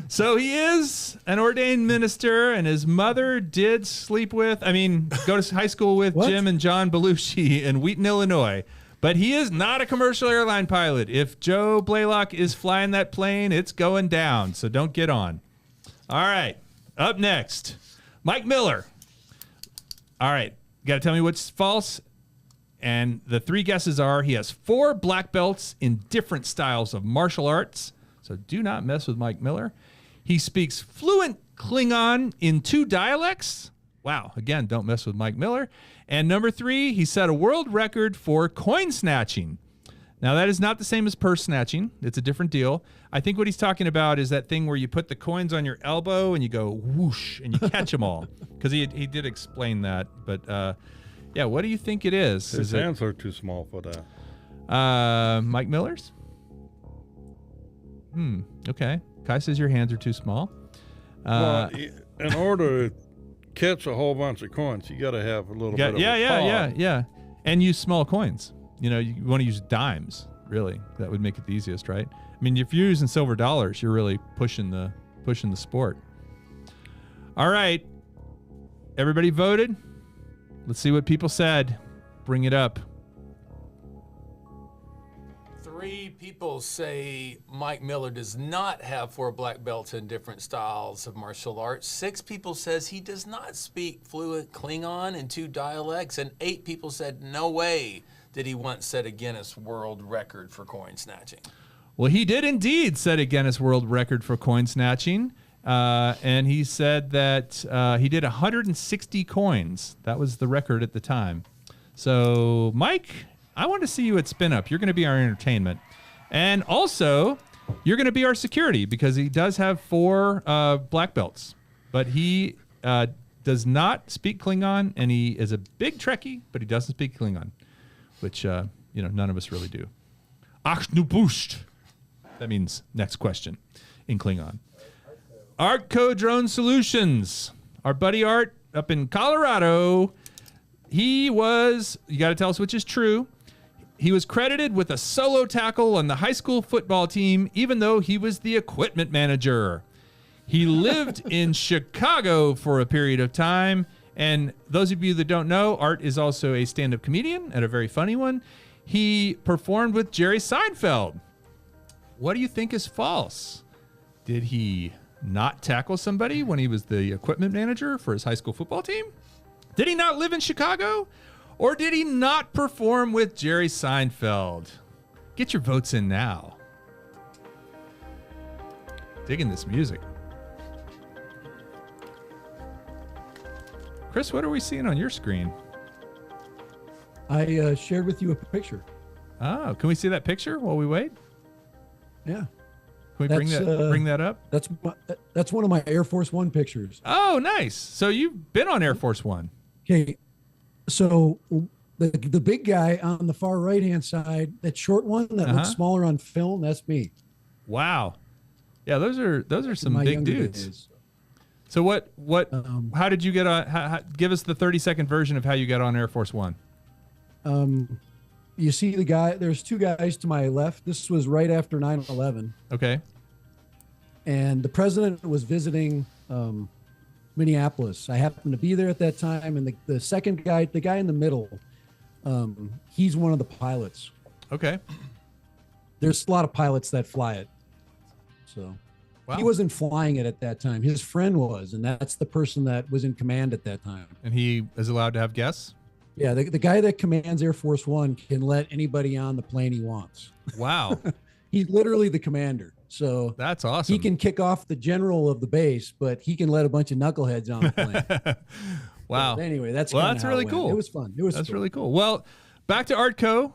So he is an ordained minister, and his mother did go to high school with What? Jim and John Belushi in Wheaton, Illinois. But he is not a commercial airline pilot. If Joe Blaylock is flying that plane, it's going down. So don't get on. All right. Up next, Mike Miller. All right. Got to tell me what's false. And the 3 guesses are he has 4 black belts in different styles of martial arts. So do not mess with Mike Miller. He speaks fluent Klingon in 2 dialects. Wow. Again, don't mess with Mike Miller. And number 3, he set a world record for coin snatching. Now, that is not the same as purse snatching. It's a different deal. I think what he's talking about is that thing where you put the coins on your elbow and you go whoosh and you catch them all. Because he did explain that. But, yeah, what do you think it is? His hands are too small for that. Mike Miller's? Okay. Kai says your hands are too small. Well, in order to catch a whole bunch of coins, you got to have a little bit of a yeah. And use small coins. You want to use dimes, really. That would make it the easiest, right? I mean, if you're using silver dollars, you're really pushing the sport. All right. Everybody voted? Let's see what people said. Bring it up. 3 people say Mike Miller does not have 4 black belts in different styles of martial arts. 6 people says he does not speak fluent Klingon in 2 dialects. And 8 people said no way did he once set a Guinness World Record for coin snatching. Well, he did indeed set a Guinness World Record for coin snatching. And he said that he did 160 coins. That was the record at the time. So, Mike, I want to see you at Spin Up. You're going to be our entertainment. And also, you're going to be our security because he does have 4 black belts. But he does not speak Klingon, and he is a big Trekkie, but he doesn't speak Klingon, which, none of us really do. Ach nu boost. That means next question in Klingon. Artco Drone Solutions. Our buddy Art up in Colorado. You got to tell us which is true. He was credited with a solo tackle on the high school football team, even though he was the equipment manager. He lived in Chicago for a period of time. And those of you that don't know, Art is also a stand-up comedian and a very funny one. He performed with Jerry Seinfeld. What do you think is false? Did he not tackle somebody when he was the equipment manager for his high school football team? Did he not live in Chicago? Or did he not perform with Jerry Seinfeld? Get your votes in now. Digging this music. Chris, what are we seeing on your screen? I shared with you a picture. Oh, can we see that picture while we wait? Yeah. Can we bring that up? That's one of my Air Force One pictures. Oh, nice. So you've been on Air Force One. Okay. So the big guy on the far right-hand side, that short one that looks smaller on film, that's me. Wow. Yeah, those are some My big younger dudes. days. So how did you get on? Give us the 30-second version of how you got on Air Force One. you see the guy. There's two guys to my left. This was right after 9/11, Okay. and the president was visiting Minneapolis. I happened to be there at that time, and the second guy, the guy in the middle, he's one of the pilots. Okay. There's a lot of pilots that fly it. So Wow. he wasn't flying it at that time. His friend was, and that's the person that was in command at that time. And he is allowed to have guests? Yeah, the guy that commands Air Force One can let anybody on the plane he wants. Wow. He's literally the commander. So That's awesome. he can kick off the general of the base, but he can let a bunch of knuckleheads on the plane. Wow. But anyway, that's Well, kinda that's how really it went. cool. It was fun. It was That's cool. really cool. Well, back to Artco.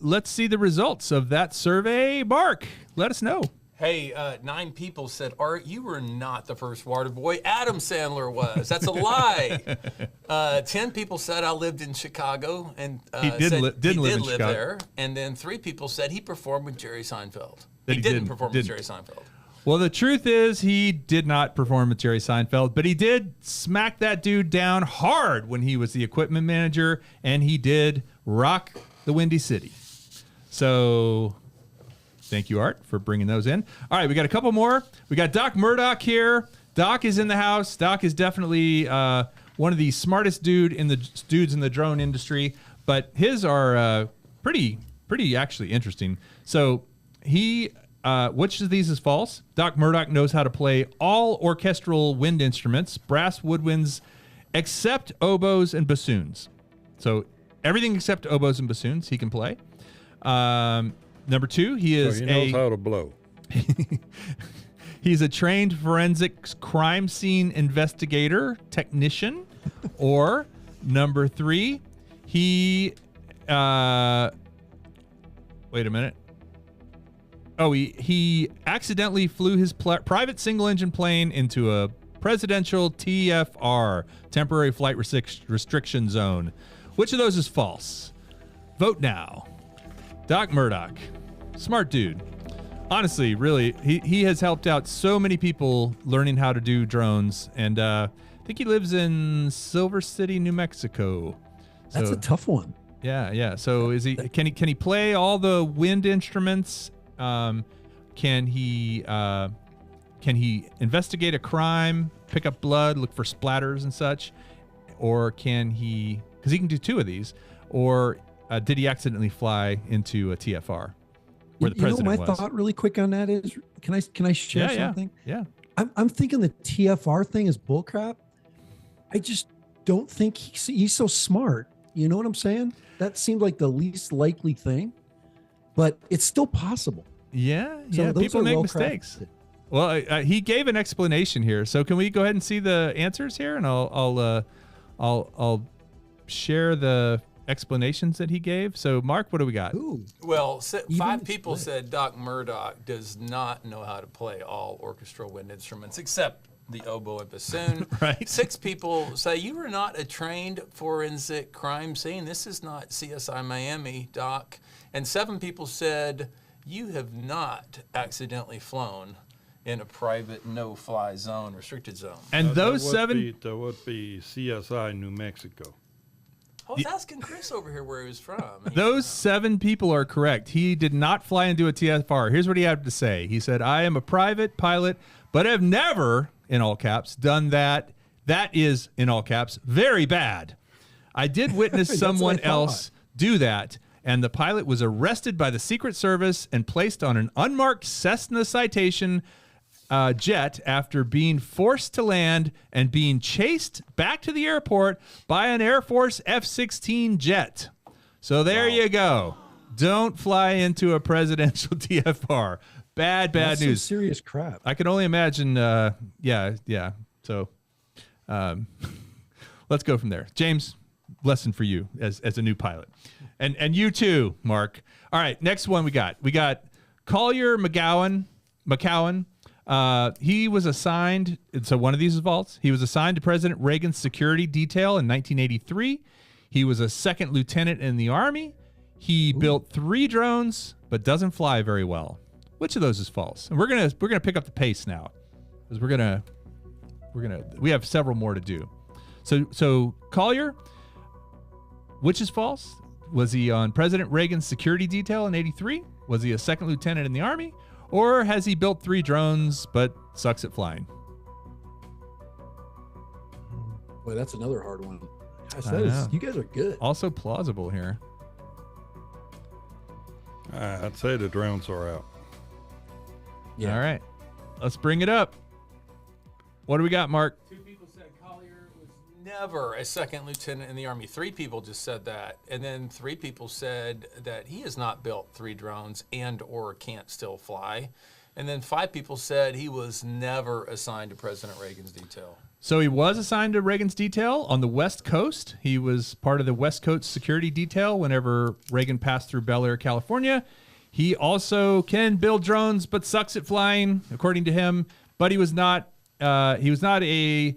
Let's see the results of that survey. Mark, let us know. Hey, 9 people said, Art, you were not the first water boy. Adam Sandler was. That's a lie. 10 people said I lived in Chicago and He did said didn't he live did in live Chicago. there. And then 3 people said he performed with Jerry Seinfeld. That He he didn't didn't- perform didn't. with Jerry Seinfeld. Well, the truth is he did not perform with Jerry Seinfeld, but he did smack that dude down hard when he was the equipment manager, and he did rock the Windy City. So thank you, Art, for bringing those in. All right, we got a couple more. We got Doc Murdoch here. Doc is in the house. Doc is definitely one of the smartest dudes in the drone industry, but his are pretty actually interesting. So he, which of these is false? Doc Murdoch knows how to play all orchestral wind instruments, brass woodwinds, except oboes and bassoons. So everything except oboes and bassoons he can play. Number 2, he is So he knows how to blow. he's a trained forensics crime scene investigator technician. Or number 3, he wait a minute. Oh, he accidentally flew his private single-engine plane into a presidential TFR, temporary flight restriction zone. Which of those is false? Vote now. Doc Murdoch, smart dude. Honestly, really, he has helped out so many people learning how to do drones, and I think he lives in Silver City, New Mexico. That's a tough one. Yeah. So can he play all the wind instruments? Can he investigate a crime, pick up blood, look for splatters and such? Or can he, because he can do 2 of these, or did he accidentally fly into a TFR where the president my was? thought really quick on that is, can I share something? Yeah. I'm thinking the TFR thing is bullcrap. I just don't think he's so smart. You know what I'm saying? That seemed like the least likely thing, but it's still possible. Yeah. So those People are make well mistakes. crafted. Well, he gave an explanation here. So can we go ahead and see the answers here, and I'll share the explanations that he gave. So Mark, what do we got? Ooh, Well, 5 Even people split. said Doc Murdoch does not know how to play all orchestral wind instruments except the oboe and bassoon. Right. 6 people say you are not a trained forensic crime scene. This is not CSI Miami, Doc. And 7 people said you have not accidentally flown in a private no-fly zone, restricted zone. And those that 7 that would be CSI New Mexico. I was asking Chris over here where he was from. Those 7 people are correct. He did not fly into a TFR. Here's what he had to say. He said, I am a private pilot, but have never, in all caps, done that. That is, in all caps, very bad. I did witness That's what someone I thought. else do that, and the pilot was arrested by the Secret Service and placed on an unmarked Cessna citation jet after being forced to land and being chased back to the airport by an Air Force F-16 jet. So there you go. Don't fly into a presidential TFR. Bad that's news. some serious crap. I can only imagine. Yeah. So let's go from there. James, lesson for you as a new pilot, and you too, Mark. All right, next one we got Collier McCowan. He was assigned. So one of these is false. He was assigned to President Reagan's security detail in 1983. He was a second lieutenant in the Army. He built 3 drones, but doesn't fly very well. Which of those is false? And we're gonna pick up the pace now, because we have several more to do. So Collier, which is false? Was he on President Reagan's security detail in 83? Was he a second lieutenant in the Army? Or has he built 3 drones but sucks at flying? Boy, that's another hard one. Gosh, I know. you guys are good. Also plausible here. I'd say the drones are out. Yeah. All right. Let's bring it up. What do we got, Mark? 2 people said Collier was never a second lieutenant in the Army. 3 people just said that. And then 3 people said that he has not built 3 drones and or can't still fly. And then 5 people said he was never assigned to President Reagan's detail. So he was assigned to Reagan's detail on the West Coast. He was part of the West Coast security detail whenever Reagan passed through Bel Air, California. He also can build drones, but sucks at flying, according to him. But he was not a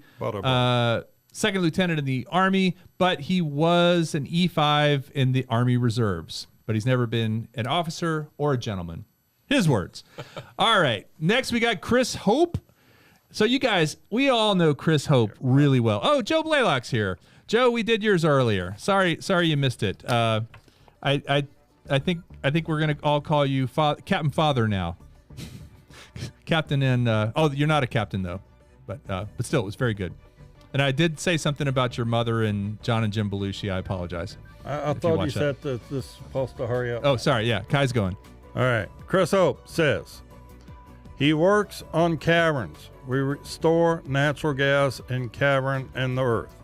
second lieutenant in the Army, but he was an E5 in the Army Reserves. But he's never been an officer or a gentleman. His words. All right. Next, we got Chris Hope. So you guys, we all know Chris Hope really well. Oh, Joe Blaylock's here. Joe, we did yours earlier. Sorry you missed it. I think we're gonna all call you Captain Father now. Captain and you're not a captain though, but still, it was very good. And I did say something about your mother and John and Jim Belushi. I apologize. I thought you said that this is supposed to hurry up. Oh, sorry. Yeah, Kai's going. All right. Chris Hope says he works on caverns. We store natural gas in cavern in the earth.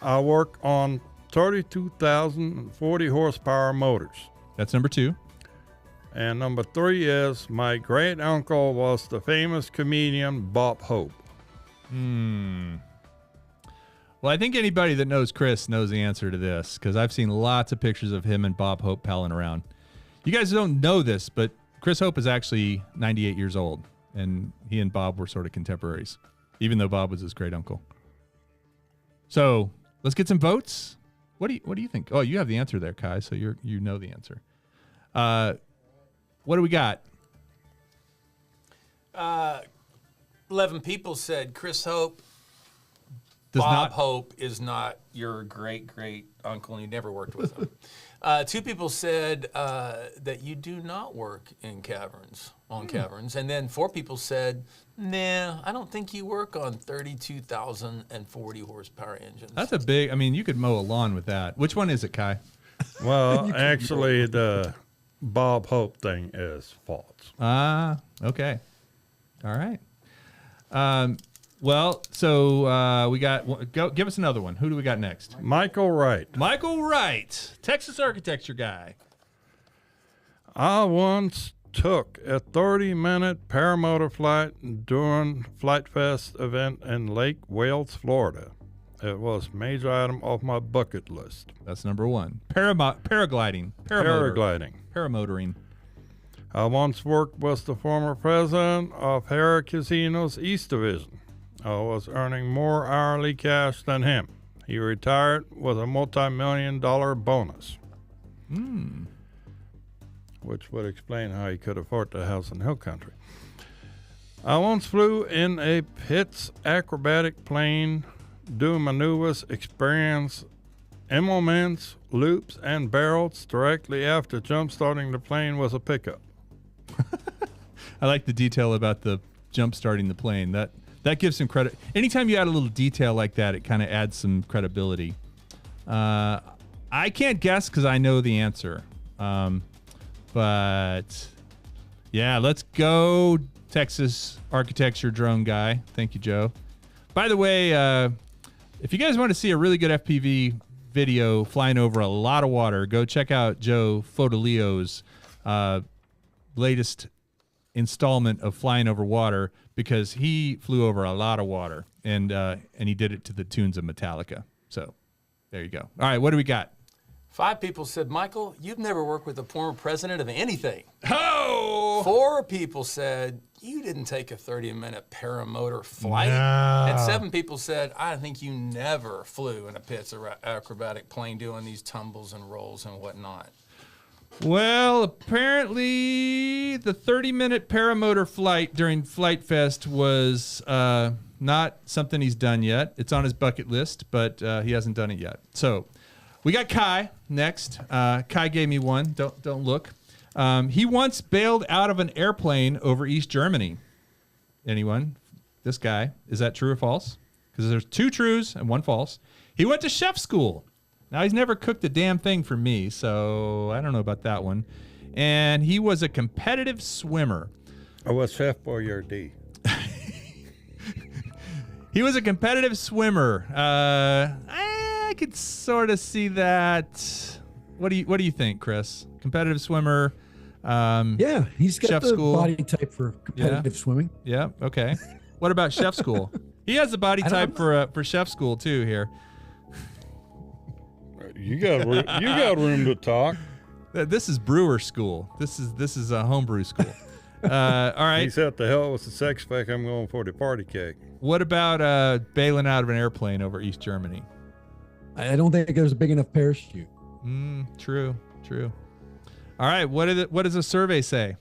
I work on 32,040 horsepower motors. That's number 2. And number 3 is my great uncle was the famous comedian Bob Hope. Well, I think anybody that knows Chris knows the answer to this because I've seen lots of pictures of him and Bob Hope palling around. You guys don't know this, but Chris Hope is actually 98 years old, and he and Bob were sort of contemporaries, even though Bob was his great uncle. So let's get some votes. What do you think? Oh, you have the answer there, Kai. So you know the answer. What do we got? 11 people said Chris Hope. Does Bob not Hope is not your great uncle, and you never worked with him. 2 people said that you do not work in caverns, caverns. And then 4 people said, nah, I don't think you work on 32,040 horsepower engines. That's a big. I mean, you could mow a lawn with that. Which one is it, Kai? Well, actually, the Bob Hope thing is false. Okay. All right. Well, so we got. Go give us another one. Who do we got next? Michael Wright. Michael Wright, Texas architecture guy. I once took a 30-minute paramotor flight during Flight Fest event in Lake Wales, Florida. It was a major item of my bucket list. That's number 1. Paragliding. Paragliding. Paramotoring. I once worked with the former president of Harrah Casino's East Division. I was earning more hourly cash than him. He retired with a multi-million-dollar bonus. Which would explain how he could afford the house in Hill Country. I once flew in a Pitts acrobatic plane, doing maneuvers, experience emolments, loops, and barrels directly after jump-starting the plane with a pickup. I like the detail about the jump starting the plane. That gives some credit. Anytime you add a little detail like that, it kind of adds some credibility. I can't guess because I know the answer. But yeah, let's go Texas architecture drone guy. Thank you, Joe. By the way, if you guys want to see a really good FPV video flying over a lot of water, go check out Joe Fodolio's latest installment of Flying Over Water, because he flew over a lot of water and he did it to the tunes of Metallica. So there you go. All right, what do we got? 5 people said, Michael, you've never worked with the former president of anything. Oh! 4 people said, you didn't take a 30-minute paramotor flight. No. And 7 people said, I think you never flew in a Pitts acrobatic plane doing these tumbles and rolls and whatnot. Well, apparently the 30-minute paramotor flight during Flight Fest was not something he's done yet. It's on his bucket list, but he hasn't done it yet. So We got Kai next. Kai gave me one. Don't look. He once bailed out of an airplane over East Germany. Anyone? This guy. Is that true or false? Because there's 2 trues and 1 false. He went to chef school. Now, he's never cooked a damn thing for me, so I don't know about that one. And he was a competitive swimmer. I was Chef Boyardee. He was a competitive swimmer. I could sort of see that. What do you think, Chris? Competitive swimmer. Yeah, he's got chef the school. body type for competitive swimming. Yeah. Okay. What about chef school? He has the body type for chef school too. Here. You got room to talk. This is brewer school. This is a homebrew school. All right. He said, "The hell with the sex pack. I'm going for the party cake." What about bailing out of an airplane over East Germany? I don't think there's a big enough parachute. True. All right. What does the survey say?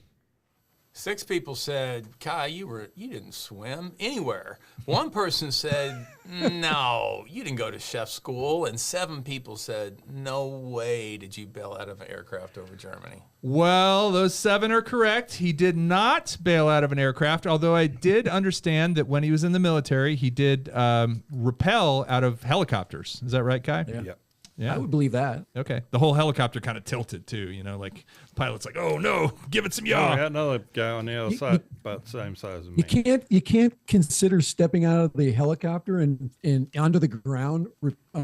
6 people said, Kai, you didn't swim anywhere. 1 person said, no, you didn't go to chef school. And 7 people said, no way did you bail out of an aircraft over Germany. Well, those 7 are correct. He did not bail out of an aircraft, although I did understand that when he was in the military, he did rappel out of helicopters. Is that right, Kai? Yeah. Yeah. I would believe that. Okay. The whole helicopter kind of tilted too, like the pilot's like, "Oh no, give it some I yaw." got another guy on the other side, about the same size as me. You can't consider stepping out of the helicopter and onto the ground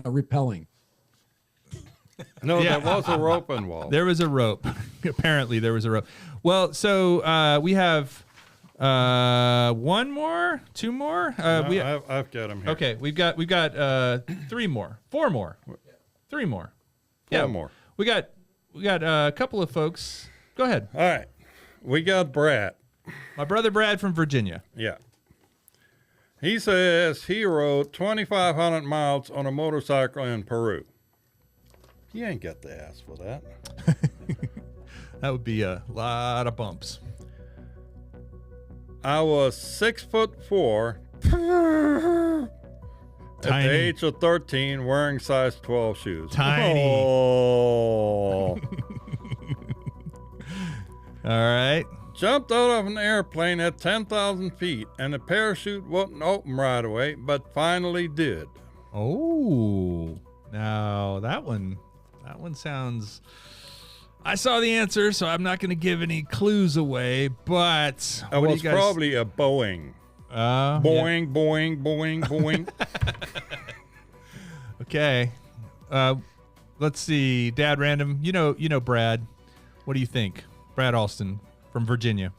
repelling. No, Yeah. there was a rope involved. There was a rope. Apparently, there was a rope. Well, so we have 1 more, 2 more. I've got him here. Okay, we've got 3 more, 4 more, 3 more. Four more. We got a couple of folks. Go ahead. All right. We got Brad. My brother Brad from Virginia. Yeah. He says he rode 2,500 miles on a motorcycle in Peru. You ain't got to ask for that. That would be a lot of bumps. I was 6'4" at Tiny. the age of 13, wearing size 12 shoes. Tiny. Oh. All right. Jumped out of an airplane at 10,000 feet, and the parachute wouldn't open right away, but finally did. Oh, now that one sounds. I saw the answer, so I'm not going to give any clues away. But It was probably a Boeing. Boing, boing, boing, boing. Okay. Let's see. Dad Random. You know Brad. What do you think? Brad Alston from Virginia.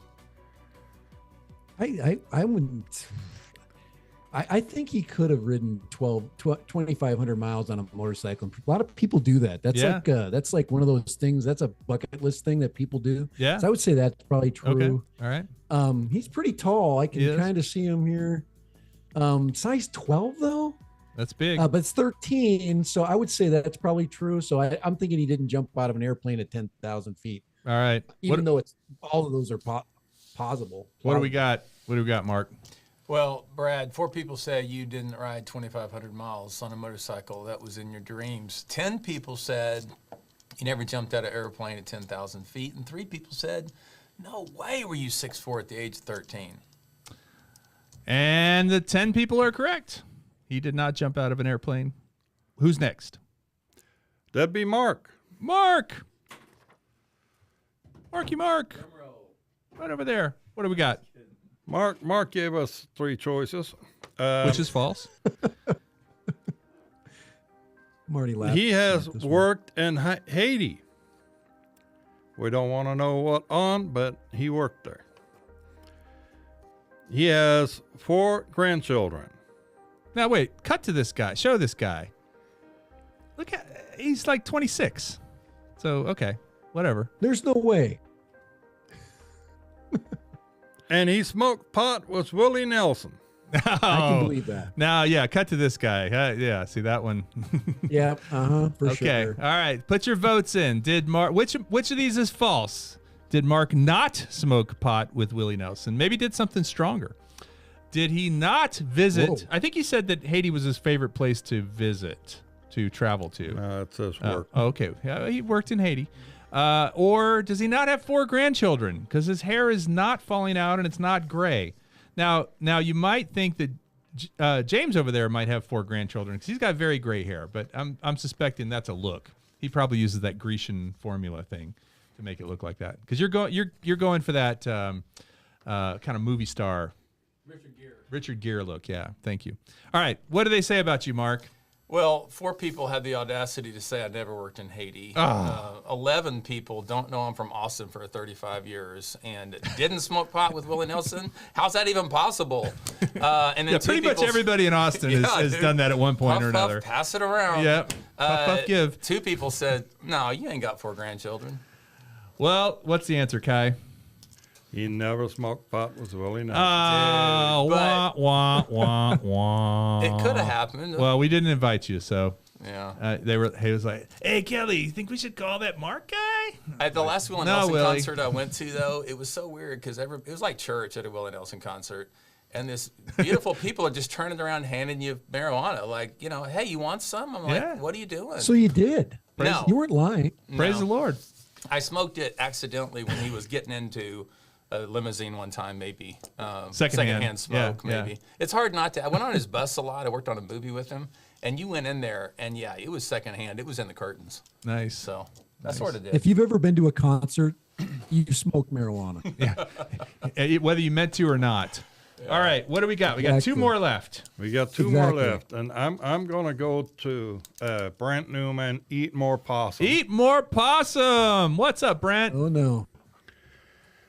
I wouldn't. I think he could have ridden 2,500 miles on a motorcycle. A lot of people do that. That's like one of those things. That's a bucket list thing that people do. Yeah. So I would say that's probably true. Okay. All right. He's pretty tall. I can kind of see him here. Size 12 though. That's big. But it's 13, so I would say that's probably true. So I'm thinking he didn't jump out of an airplane at 10,000 feet. All right. Even though it's all of those are possible. What do we got? What do we got, Mark? Well, Brad, 4 people say you didn't ride 2,500 miles on a motorcycle. That was in your dreams. 10 people said you never jumped out of an airplane at 10,000 feet. And 3 people said, no way were you 6'4" at the age of 13. And the 10 people are correct. He did not jump out of an airplane. Who's next? That'd be Mark. Mark. Marky Mark. Right over there. What do we got? Mark gave us 3 choices. Which is false. Marty laughed. He has at this worked in Haiti. We don't want to know what on, but he worked there. He has 4 grandchildren. Now, wait. Cut to this guy. Show this guy. Look at, he's like 26. So, okay. Whatever. There's no way. And he smoked pot with Willie Nelson. I can believe that. Now, yeah, cut to this guy. Yeah, see that one? Yeah, for Okay. sure. All right. Put your votes in. Did Mark which of these is false? Did Mark not smoke pot with Willie Nelson? Maybe did something stronger. Did he not visit? Whoa. I think he said that Haiti was his favorite place to visit. to travel to? It says work. Okay. Yeah, he worked in Haiti. Or does he not have 4 grandchildren? Because his hair is not falling out and it's not gray. Now you might think that James over there might have 4 grandchildren because he's got very gray hair, but I'm suspecting that's a look. He probably uses that Grecian formula thing to make it look like that. Because you're going for that kind of movie star Richard Gere look. Yeah, thank you. All right, what do they say about you, Mark? Well, 4 people had the audacity to say I never worked in Haiti. 11 people don't know I'm from Austin for 35 years and didn't smoke pot with Willie Nelson. How's that even possible? And then pretty much everybody in Austin has done that at one point or another. Puff, pass it around. Yep. Puff, give. 2 people said, no, you ain't got 4 grandchildren. Well, what's the answer, Kai? He never smoked pot with Willie Nelson. Wah, wah, wah, wah. It could have happened. Well, we didn't invite you, so Yeah. he was like, "Hey, Kelly, you think we should call that Mark guy?" At the last Willie No, Nelson Willie. concert I went to, though, it was so weird because it was like church at a Willie Nelson concert. And this beautiful people are just turning around handing you marijuana. Like, hey, you want some? I'm like, Yeah. what are you doing? So you did. No. You weren't lying. Praise No. the Lord. I smoked it accidentally when he was getting into a limousine one time, maybe. Secondhand. Smoke, Yeah, maybe. yeah. It's hard not to. I went on his bus a lot. I worked on a movie with him. And you went in there, and yeah, it was secondhand. It was in the curtains. Nice. So that's sort of did. If you've ever been to a concert, you smoke marijuana. Whether you meant to or not. All right, what do we got? We got 2 Exactly. more left. We got 2 more Exactly. left, and I'm gonna go to Brent Newman. Eat more possum. Eat more possum. What's up, Brent? Oh no.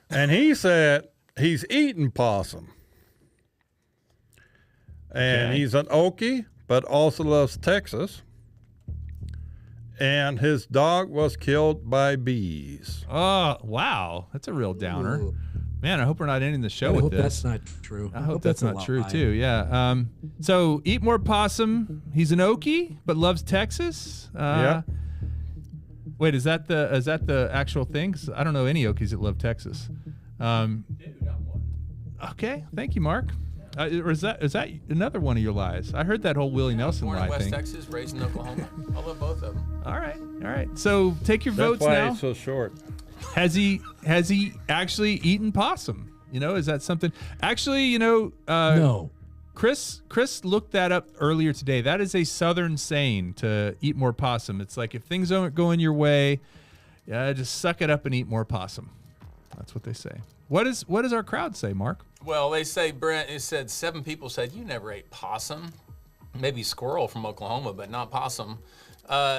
And he said he's eating possum. And Okay. he's an Okie, but also loves Texas. And his dog was killed by bees. Oh, wow. That's a real downer. Ooh. Man, I hope we're not ending the show I with hope this. that's not true. I hope that's a not true lie. too. Yeah. So eat more possum. He's an Okie, but loves Texas. Yeah. Wait, is that the actual thing? 'Cause I don't know any Okies that love Texas. Okay. Thank you, Mark. Or is that another one of your lies? I heard that whole Willie Nelson Born in lie West thing. Texas, raised in Oklahoma. I love both of them. All right. So take your That's votes why now. it's so short. Has he actually eaten possum? Is that something? Actually, No. Chris looked that up earlier today. That is a Southern saying to eat more possum. It's like if things aren't going your way, just suck it up and eat more possum. That's what they say. What does our crowd say, Mark? Well, they say, Brent, it said 7 people said you never ate possum. Maybe squirrel from Oklahoma, but not possum.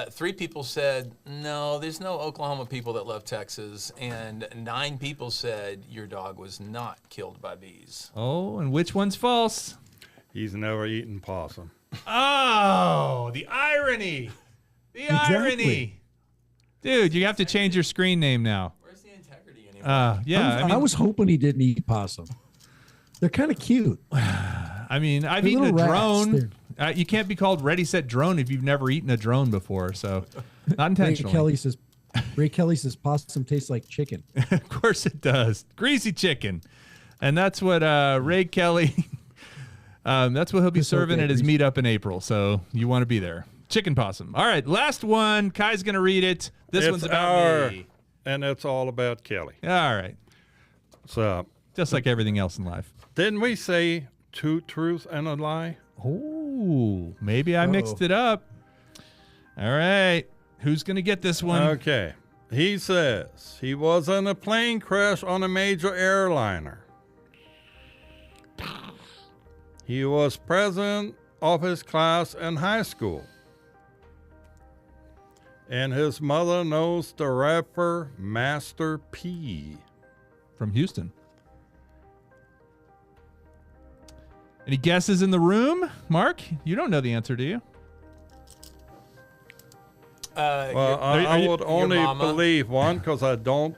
3 people said, no, there's no Oklahoma people that love Texas. And 9 people said your dog was not killed by bees. Oh, and which one's false? He's never eaten possum. Oh, the irony. The irony. Dude, you have to change your screen name now. Where's the integrity anymore? Yeah, I was hoping he didn't eat possum. They're kind of cute. I've eaten a little rats. drone. You can't be called Ready Set Drone if you've never eaten a drone before. So, not intentionally. Ray Kelly says possum tastes like chicken. Of course it does. Greasy chicken, and that's what Ray Kelly. That's what he'll be Just hope serving they at his grease- meetup in April. So you want to be there. Chicken possum. All right, last one. Kai's gonna read it. This It's one's about me. And it's all about Kelly. All right, So, just like everything else in life. didn't we say 2 truths and a lie? Oh, maybe I mixed it up. All right. Who's going to get this one? Okay. He says he was in a plane crash on a major airliner. He was president of his class in high school. And his mother knows the rapper Master P. From Houston. Any guesses in the room? Mark, you don't know the answer, do you? Well, I would only believe one because I don't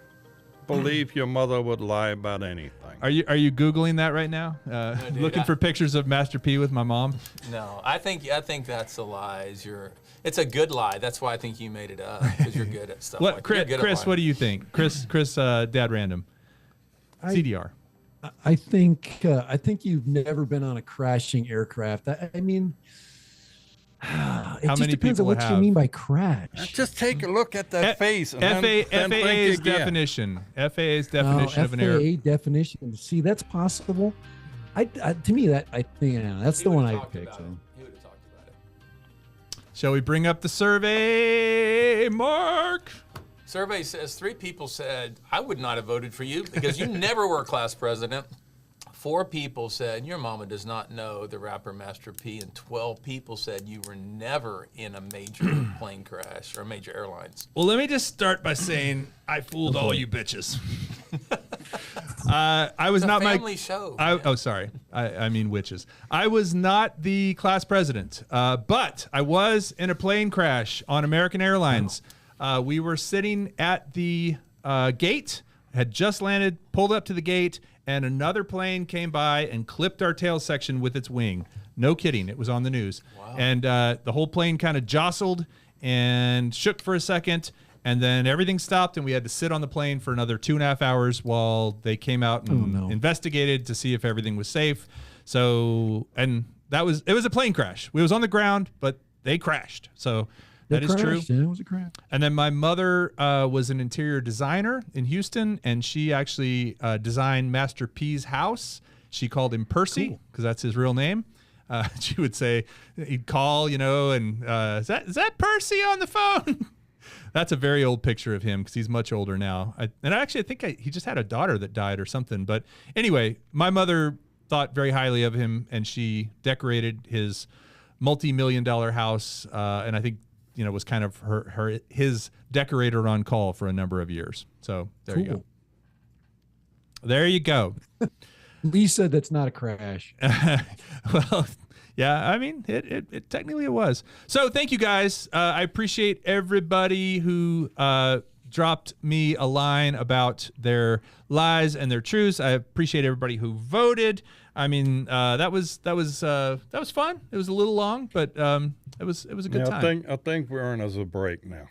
believe your mother would lie about anything. Are you Googling that right now? dude, Looking for pictures of Master P with my mom? No, I think that's a lie. It's a good lie. That's why I think you made it up because you're good at stuff. What, you're good at Chris? lying. What do you think? Chris, Dad Random, CDR. I think you've never been on a crashing aircraft. I mean, It How just many depends on people what have? you mean by crash. Just take a look at that face. And then FAA's think again. definition. FAA's definition of an error. FAA definition. See, that's possible. To me, that I think that's He the one would've I talked picked. about So. it. He would have talked about it. Shall we bring up the survey, Mark? Survey says 3 people said, I would not have voted for you because you never were class president. 4 people said, your mama does not know the rapper Master P. And 12 people said you were never in a major plane crash or major airlines. Well, let me just start by saying I fooled all you bitches. I was It's a not family show. Sorry. I mean witches. I was not the class president, but I was in a plane crash on American Airlines. We were sitting at the gate, had just landed, pulled up to the gate, and another plane came by and clipped our tail section with its wing. No kidding. It was on the news. Wow. And the whole plane kind of jostled and shook for a second, and then everything stopped, and we had to sit on the plane for another 2.5 hours while they came out and investigated to see if everything was safe. So, and it was a plane crash. We was on the ground, but they crashed. So that is true. Yeah, it was a crash. And then my mother was an interior designer in Houston, and she actually designed Master P's house. She called him Percy because that's his real name. She would say, he'd call, and is that Percy on the phone? That's a very old picture of him because he's much older now. I think he just had a daughter that died or something. But anyway, my mother thought very highly of him, and she decorated his multi-million-dollar house, and I think was kind of his decorator on call for a number of years. So there you go. There you go. Lee said that's not a crash. Well, yeah, I mean, it technically it was. So thank you guys. I appreciate everybody who dropped me a line about their lies and their truths. I appreciate everybody who voted. I mean, that was fun. It was a little long, but it was a good time. I think we earned us a break now.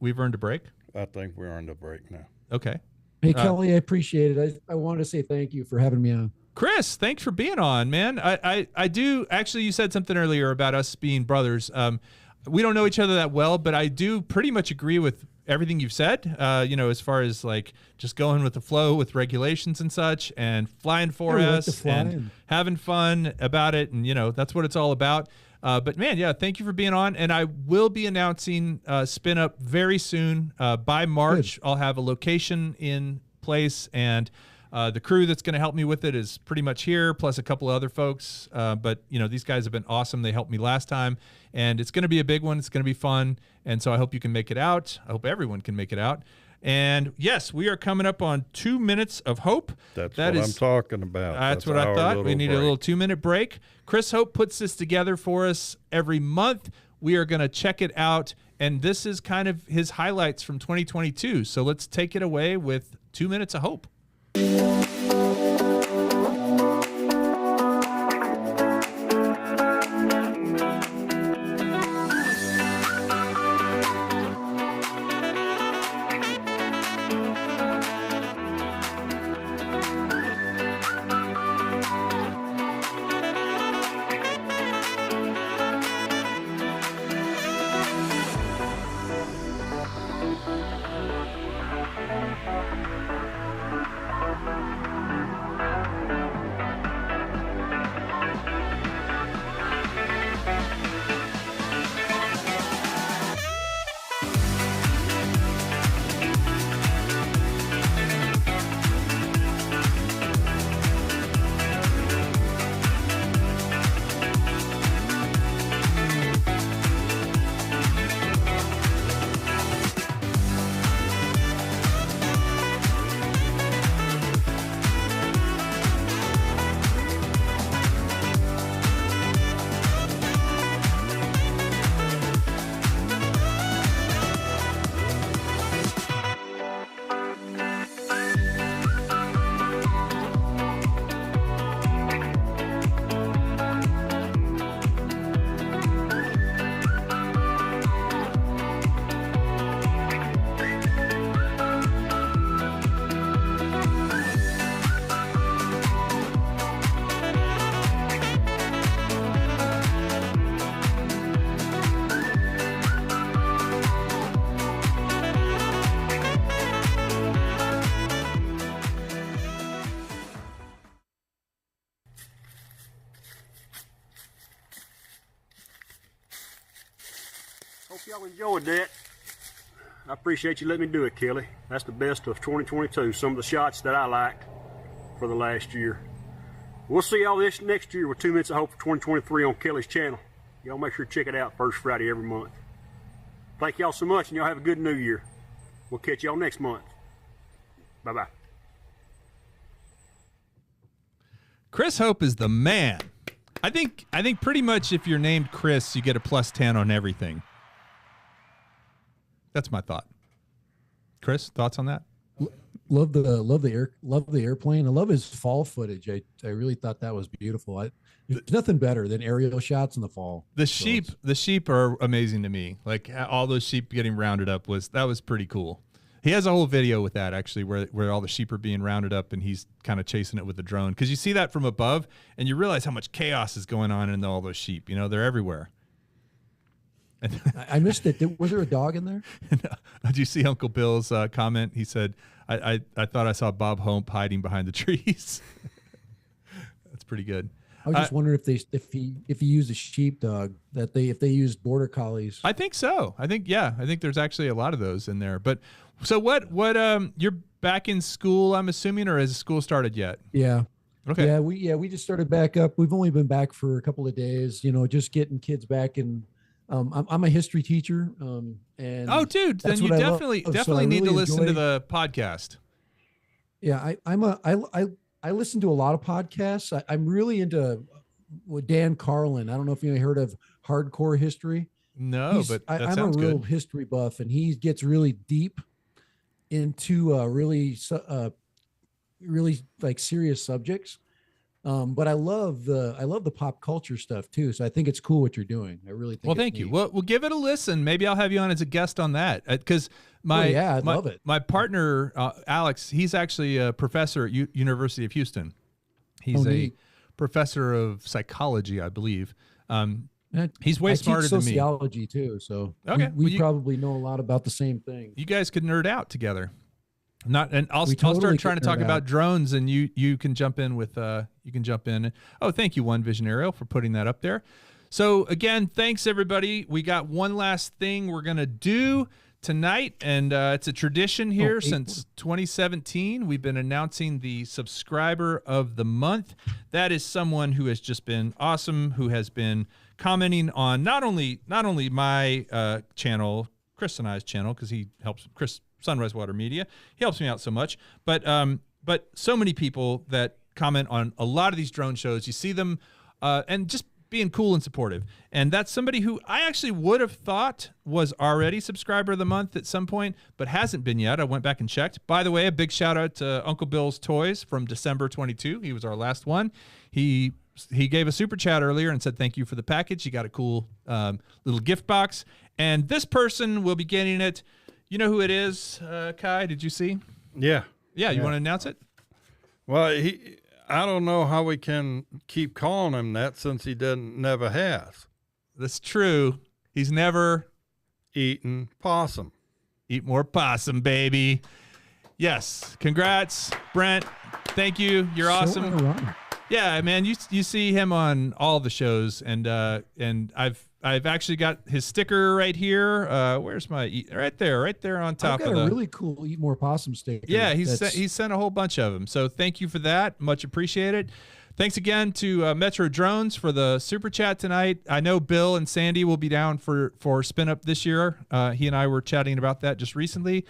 We've earned a break. I think we earned a break now. Okay. Hey, Kelly, I appreciate it. I wanted to say thank you for having me on. Chris, thanks for being on, man. I do actually. You said something earlier about us being brothers. We don't know each other that well, but I do pretty much agree with everything you've said. As far as like just going with the flow with regulations and such, and flying 4S and having fun about it, and that's what it's all about. But man, yeah, thank you for being on. And I will be announcing Spin Up very soon. By March, I'll have a location in place, and the crew that's going to help me with it is pretty much here, plus a couple of other folks. But these guys have been awesome. They helped me last time, and it's going to be a big one. It's going to be fun. And so I hope you can make it out. I hope everyone can make it out. And yes, we are coming up on 2 minutes of hope. That's what I'm talking about. That's what I thought. We need a little 2-minute break. Chris Hope puts this together for us every month. We are going to check it out. And this is kind of his highlights from 2022. So let's take it away with 2 minutes of hope. Hope y'all enjoyed that. I appreciate you letting me do it, Kelly. That's the best of 2022. Some of the shots that I liked for the last year. We'll see y'all this next year with 2 Minutes of Hope for 2023 on Kelly's channel. Y'all make sure to check it out first Friday every month. Thank y'all so much, and y'all have a good New Year. We'll catch y'all next month. Bye-bye. Chris Hope is the man. I think pretty much if you're named Chris, you get a +10 on everything. That's my thought. Chris, thoughts on that? Love the airplane. I love his fall footage. I really thought that was beautiful. There's nothing better than aerial shots in the fall. The sheep are amazing to me. Like all those sheep getting rounded up was pretty cool. He has a whole video with that actually, where all the sheep are being rounded up and he's kind of chasing it with a drone. Because you see that from above and you realize how much chaos is going on in all those sheep. You know, they're everywhere. I missed it. Was there a dog in there? Did you see Uncle Bill's comment? He said, I thought I saw Bob Hope hiding behind the trees. That's pretty good. I was just wondering if he used a sheepdog, if they used border collies. I think so. I think there's actually a lot of those in there. But so what you're back in school, I'm assuming, or has school started yet? Yeah. Okay. Yeah, we just started back up. We've only been back for a couple of days, just getting kids back. And I'm a history teacher. And oh, dude, then you definitely need to listen to the podcast. Yeah, I listen to a lot of podcasts. I'm really into Dan Carlin. I don't know if you heard of Hardcore History. No, but that I'm sounds a real good. history buff, and he gets really deep into really like serious subjects. But I love the pop culture stuff too. So I think it's cool what you're doing. I really think. Well, thank you. Well, we'll give it a listen. Maybe I'll have you on as a guest on that because I'd love it. My partner Alex, he's actually a professor at University of Houston. He's a professor of psychology, I believe. He's way smarter than me. Sociology too. So okay, we probably know a lot about the same thing. You guys could nerd out together. I'll totally start trying to talk out. about drones, and you can jump in with Oh, thank you, One Vision Aerial, for putting that up there. So again, thanks everybody. We got one last thing we're gonna do tonight, and it's a tradition here since 2017. We've been announcing the subscriber of the month. That is someone who has just been awesome, who has been commenting on not only my channel, Chris and I's channel, because he helps Chris. Sunrise Water Media. He helps me out so much, but so many people that comment on a lot of these drone shows. You see them and just being cool and supportive. And that's somebody who I actually would have thought was already subscriber of the month at some point, but hasn't been yet. I went back and checked. By the way, a big shout out to Uncle Bill's Toys from December 22. He was our last one. He gave a super chat earlier and said thank you for the package. You got a cool little gift box, and this person will be getting it. You know who it is, Kai? Did you see? Yeah. Yeah, you want to announce it? Well, I don't know how we can keep calling him that since he never has. That's true. He's never eaten possum. Eat more possum, baby. Yes. Congrats, Brent. Thank you. You're awesome. Ironic. Yeah, man. You see him on all the shows, and I've actually got his sticker right here. Where's my right there on top I've got of the a really cool Eat More Possum sticker. Yeah, he sent a whole bunch of them. So thank you for that. Much appreciated. Thanks again to Metro Drones for the super chat tonight. I know Bill and Sandy will be down for Spin Up this year. He and I were chatting about that just recently.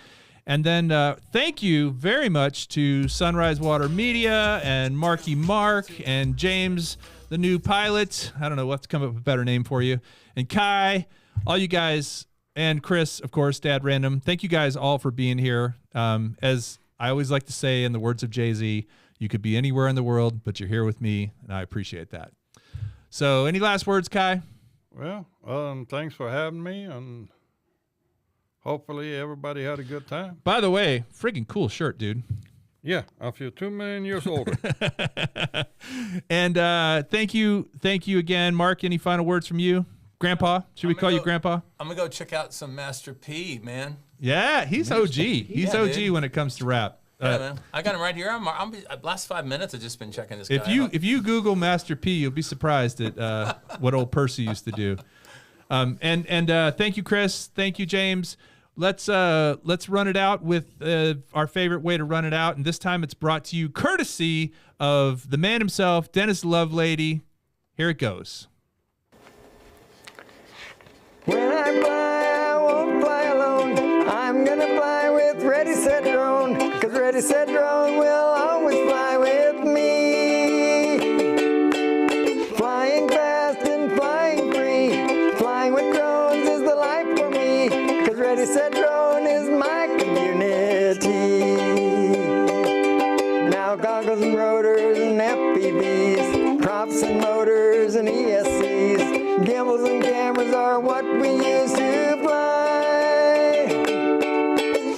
And then thank you very much to Sunrise Water Media and Marky Mark and James, the new pilot. I don't know what's come up with a better name for you. And Kai, all you guys, and Chris, of course, Dad Random. Thank you guys all for being here. As I always like to say in the words of Jay-Z, you could be anywhere in the world, but you're here with me, and I appreciate that. So any last words, Kai? Well, thanks for having me, and hopefully everybody had a good time. By the way, friggin' cool shirt, dude. Yeah, I feel 2 million years older. And thank you again. Mark, any final words from you? Grandpa? Should we call you Grandpa? I'm going to go check out some Master P, man. Yeah, he's OG. He's OG dude. when it comes to rap. Yeah, man. I got him right here. Last 5 minutes, I've just been checking this guy If you Google Master P, you'll be surprised at what old Percy used to do. And thank you, Chris. Thank you, James. Let's run it out with our favorite way to run it out, and this time it's brought to you courtesy of the man himself, Dennis Lovelady. Here it goes. When I fly, I won't fly alone. I'm gonna fly with Ready, Set, Drone. 'Cause Ready, Set, Drone will always fly with me. Flying fast and flying free. Flying with drones is the life for me. 'Cause Ready, Set, Drone is my community. Now goggles and rotors and FPVs, props and motors and ESCs. Gimbals and cameras are what we use to fly.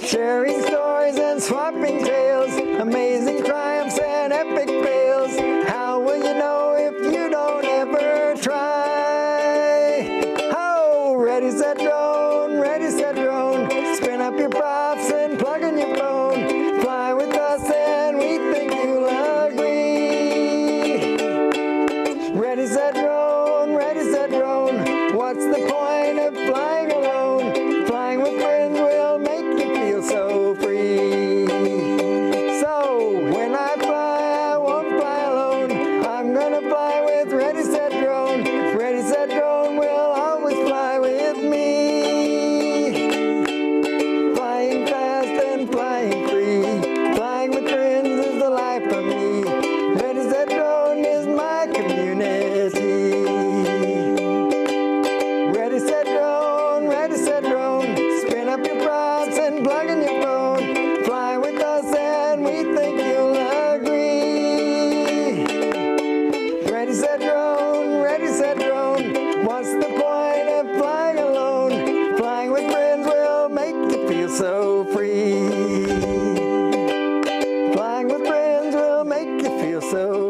Sharing stories and swapping tales, amazing triumphs and epic fails. How will you know if you don't ever try? Oh, Ready, Set, Drone, Ready, Set, Drone. Spin up your props and plug in your phone. Fly with us and we think you'll agree. Ready, Set, Drone, Ready, Set, Drone. What's the point of flying alone? Flying with friends will make you feel so free. So when I fly, I won't fly alone. I'm gonna fly with Ready, Set, Drone. Ready, Set, Drone will always fly with me. Flying fast and flying free. Flying with friends is the life for me. Ready, Set, Drone is my community. Ready, Set, Drone, Ready, Set, Drone. Spin up your props and plug in your phone. Fly with us and we think you'll agree. Ready, Set, Drone, Ready, Set, Drone. What's the point of flying alone? Flying with friends will make you feel so free. Flying with friends will make you feel so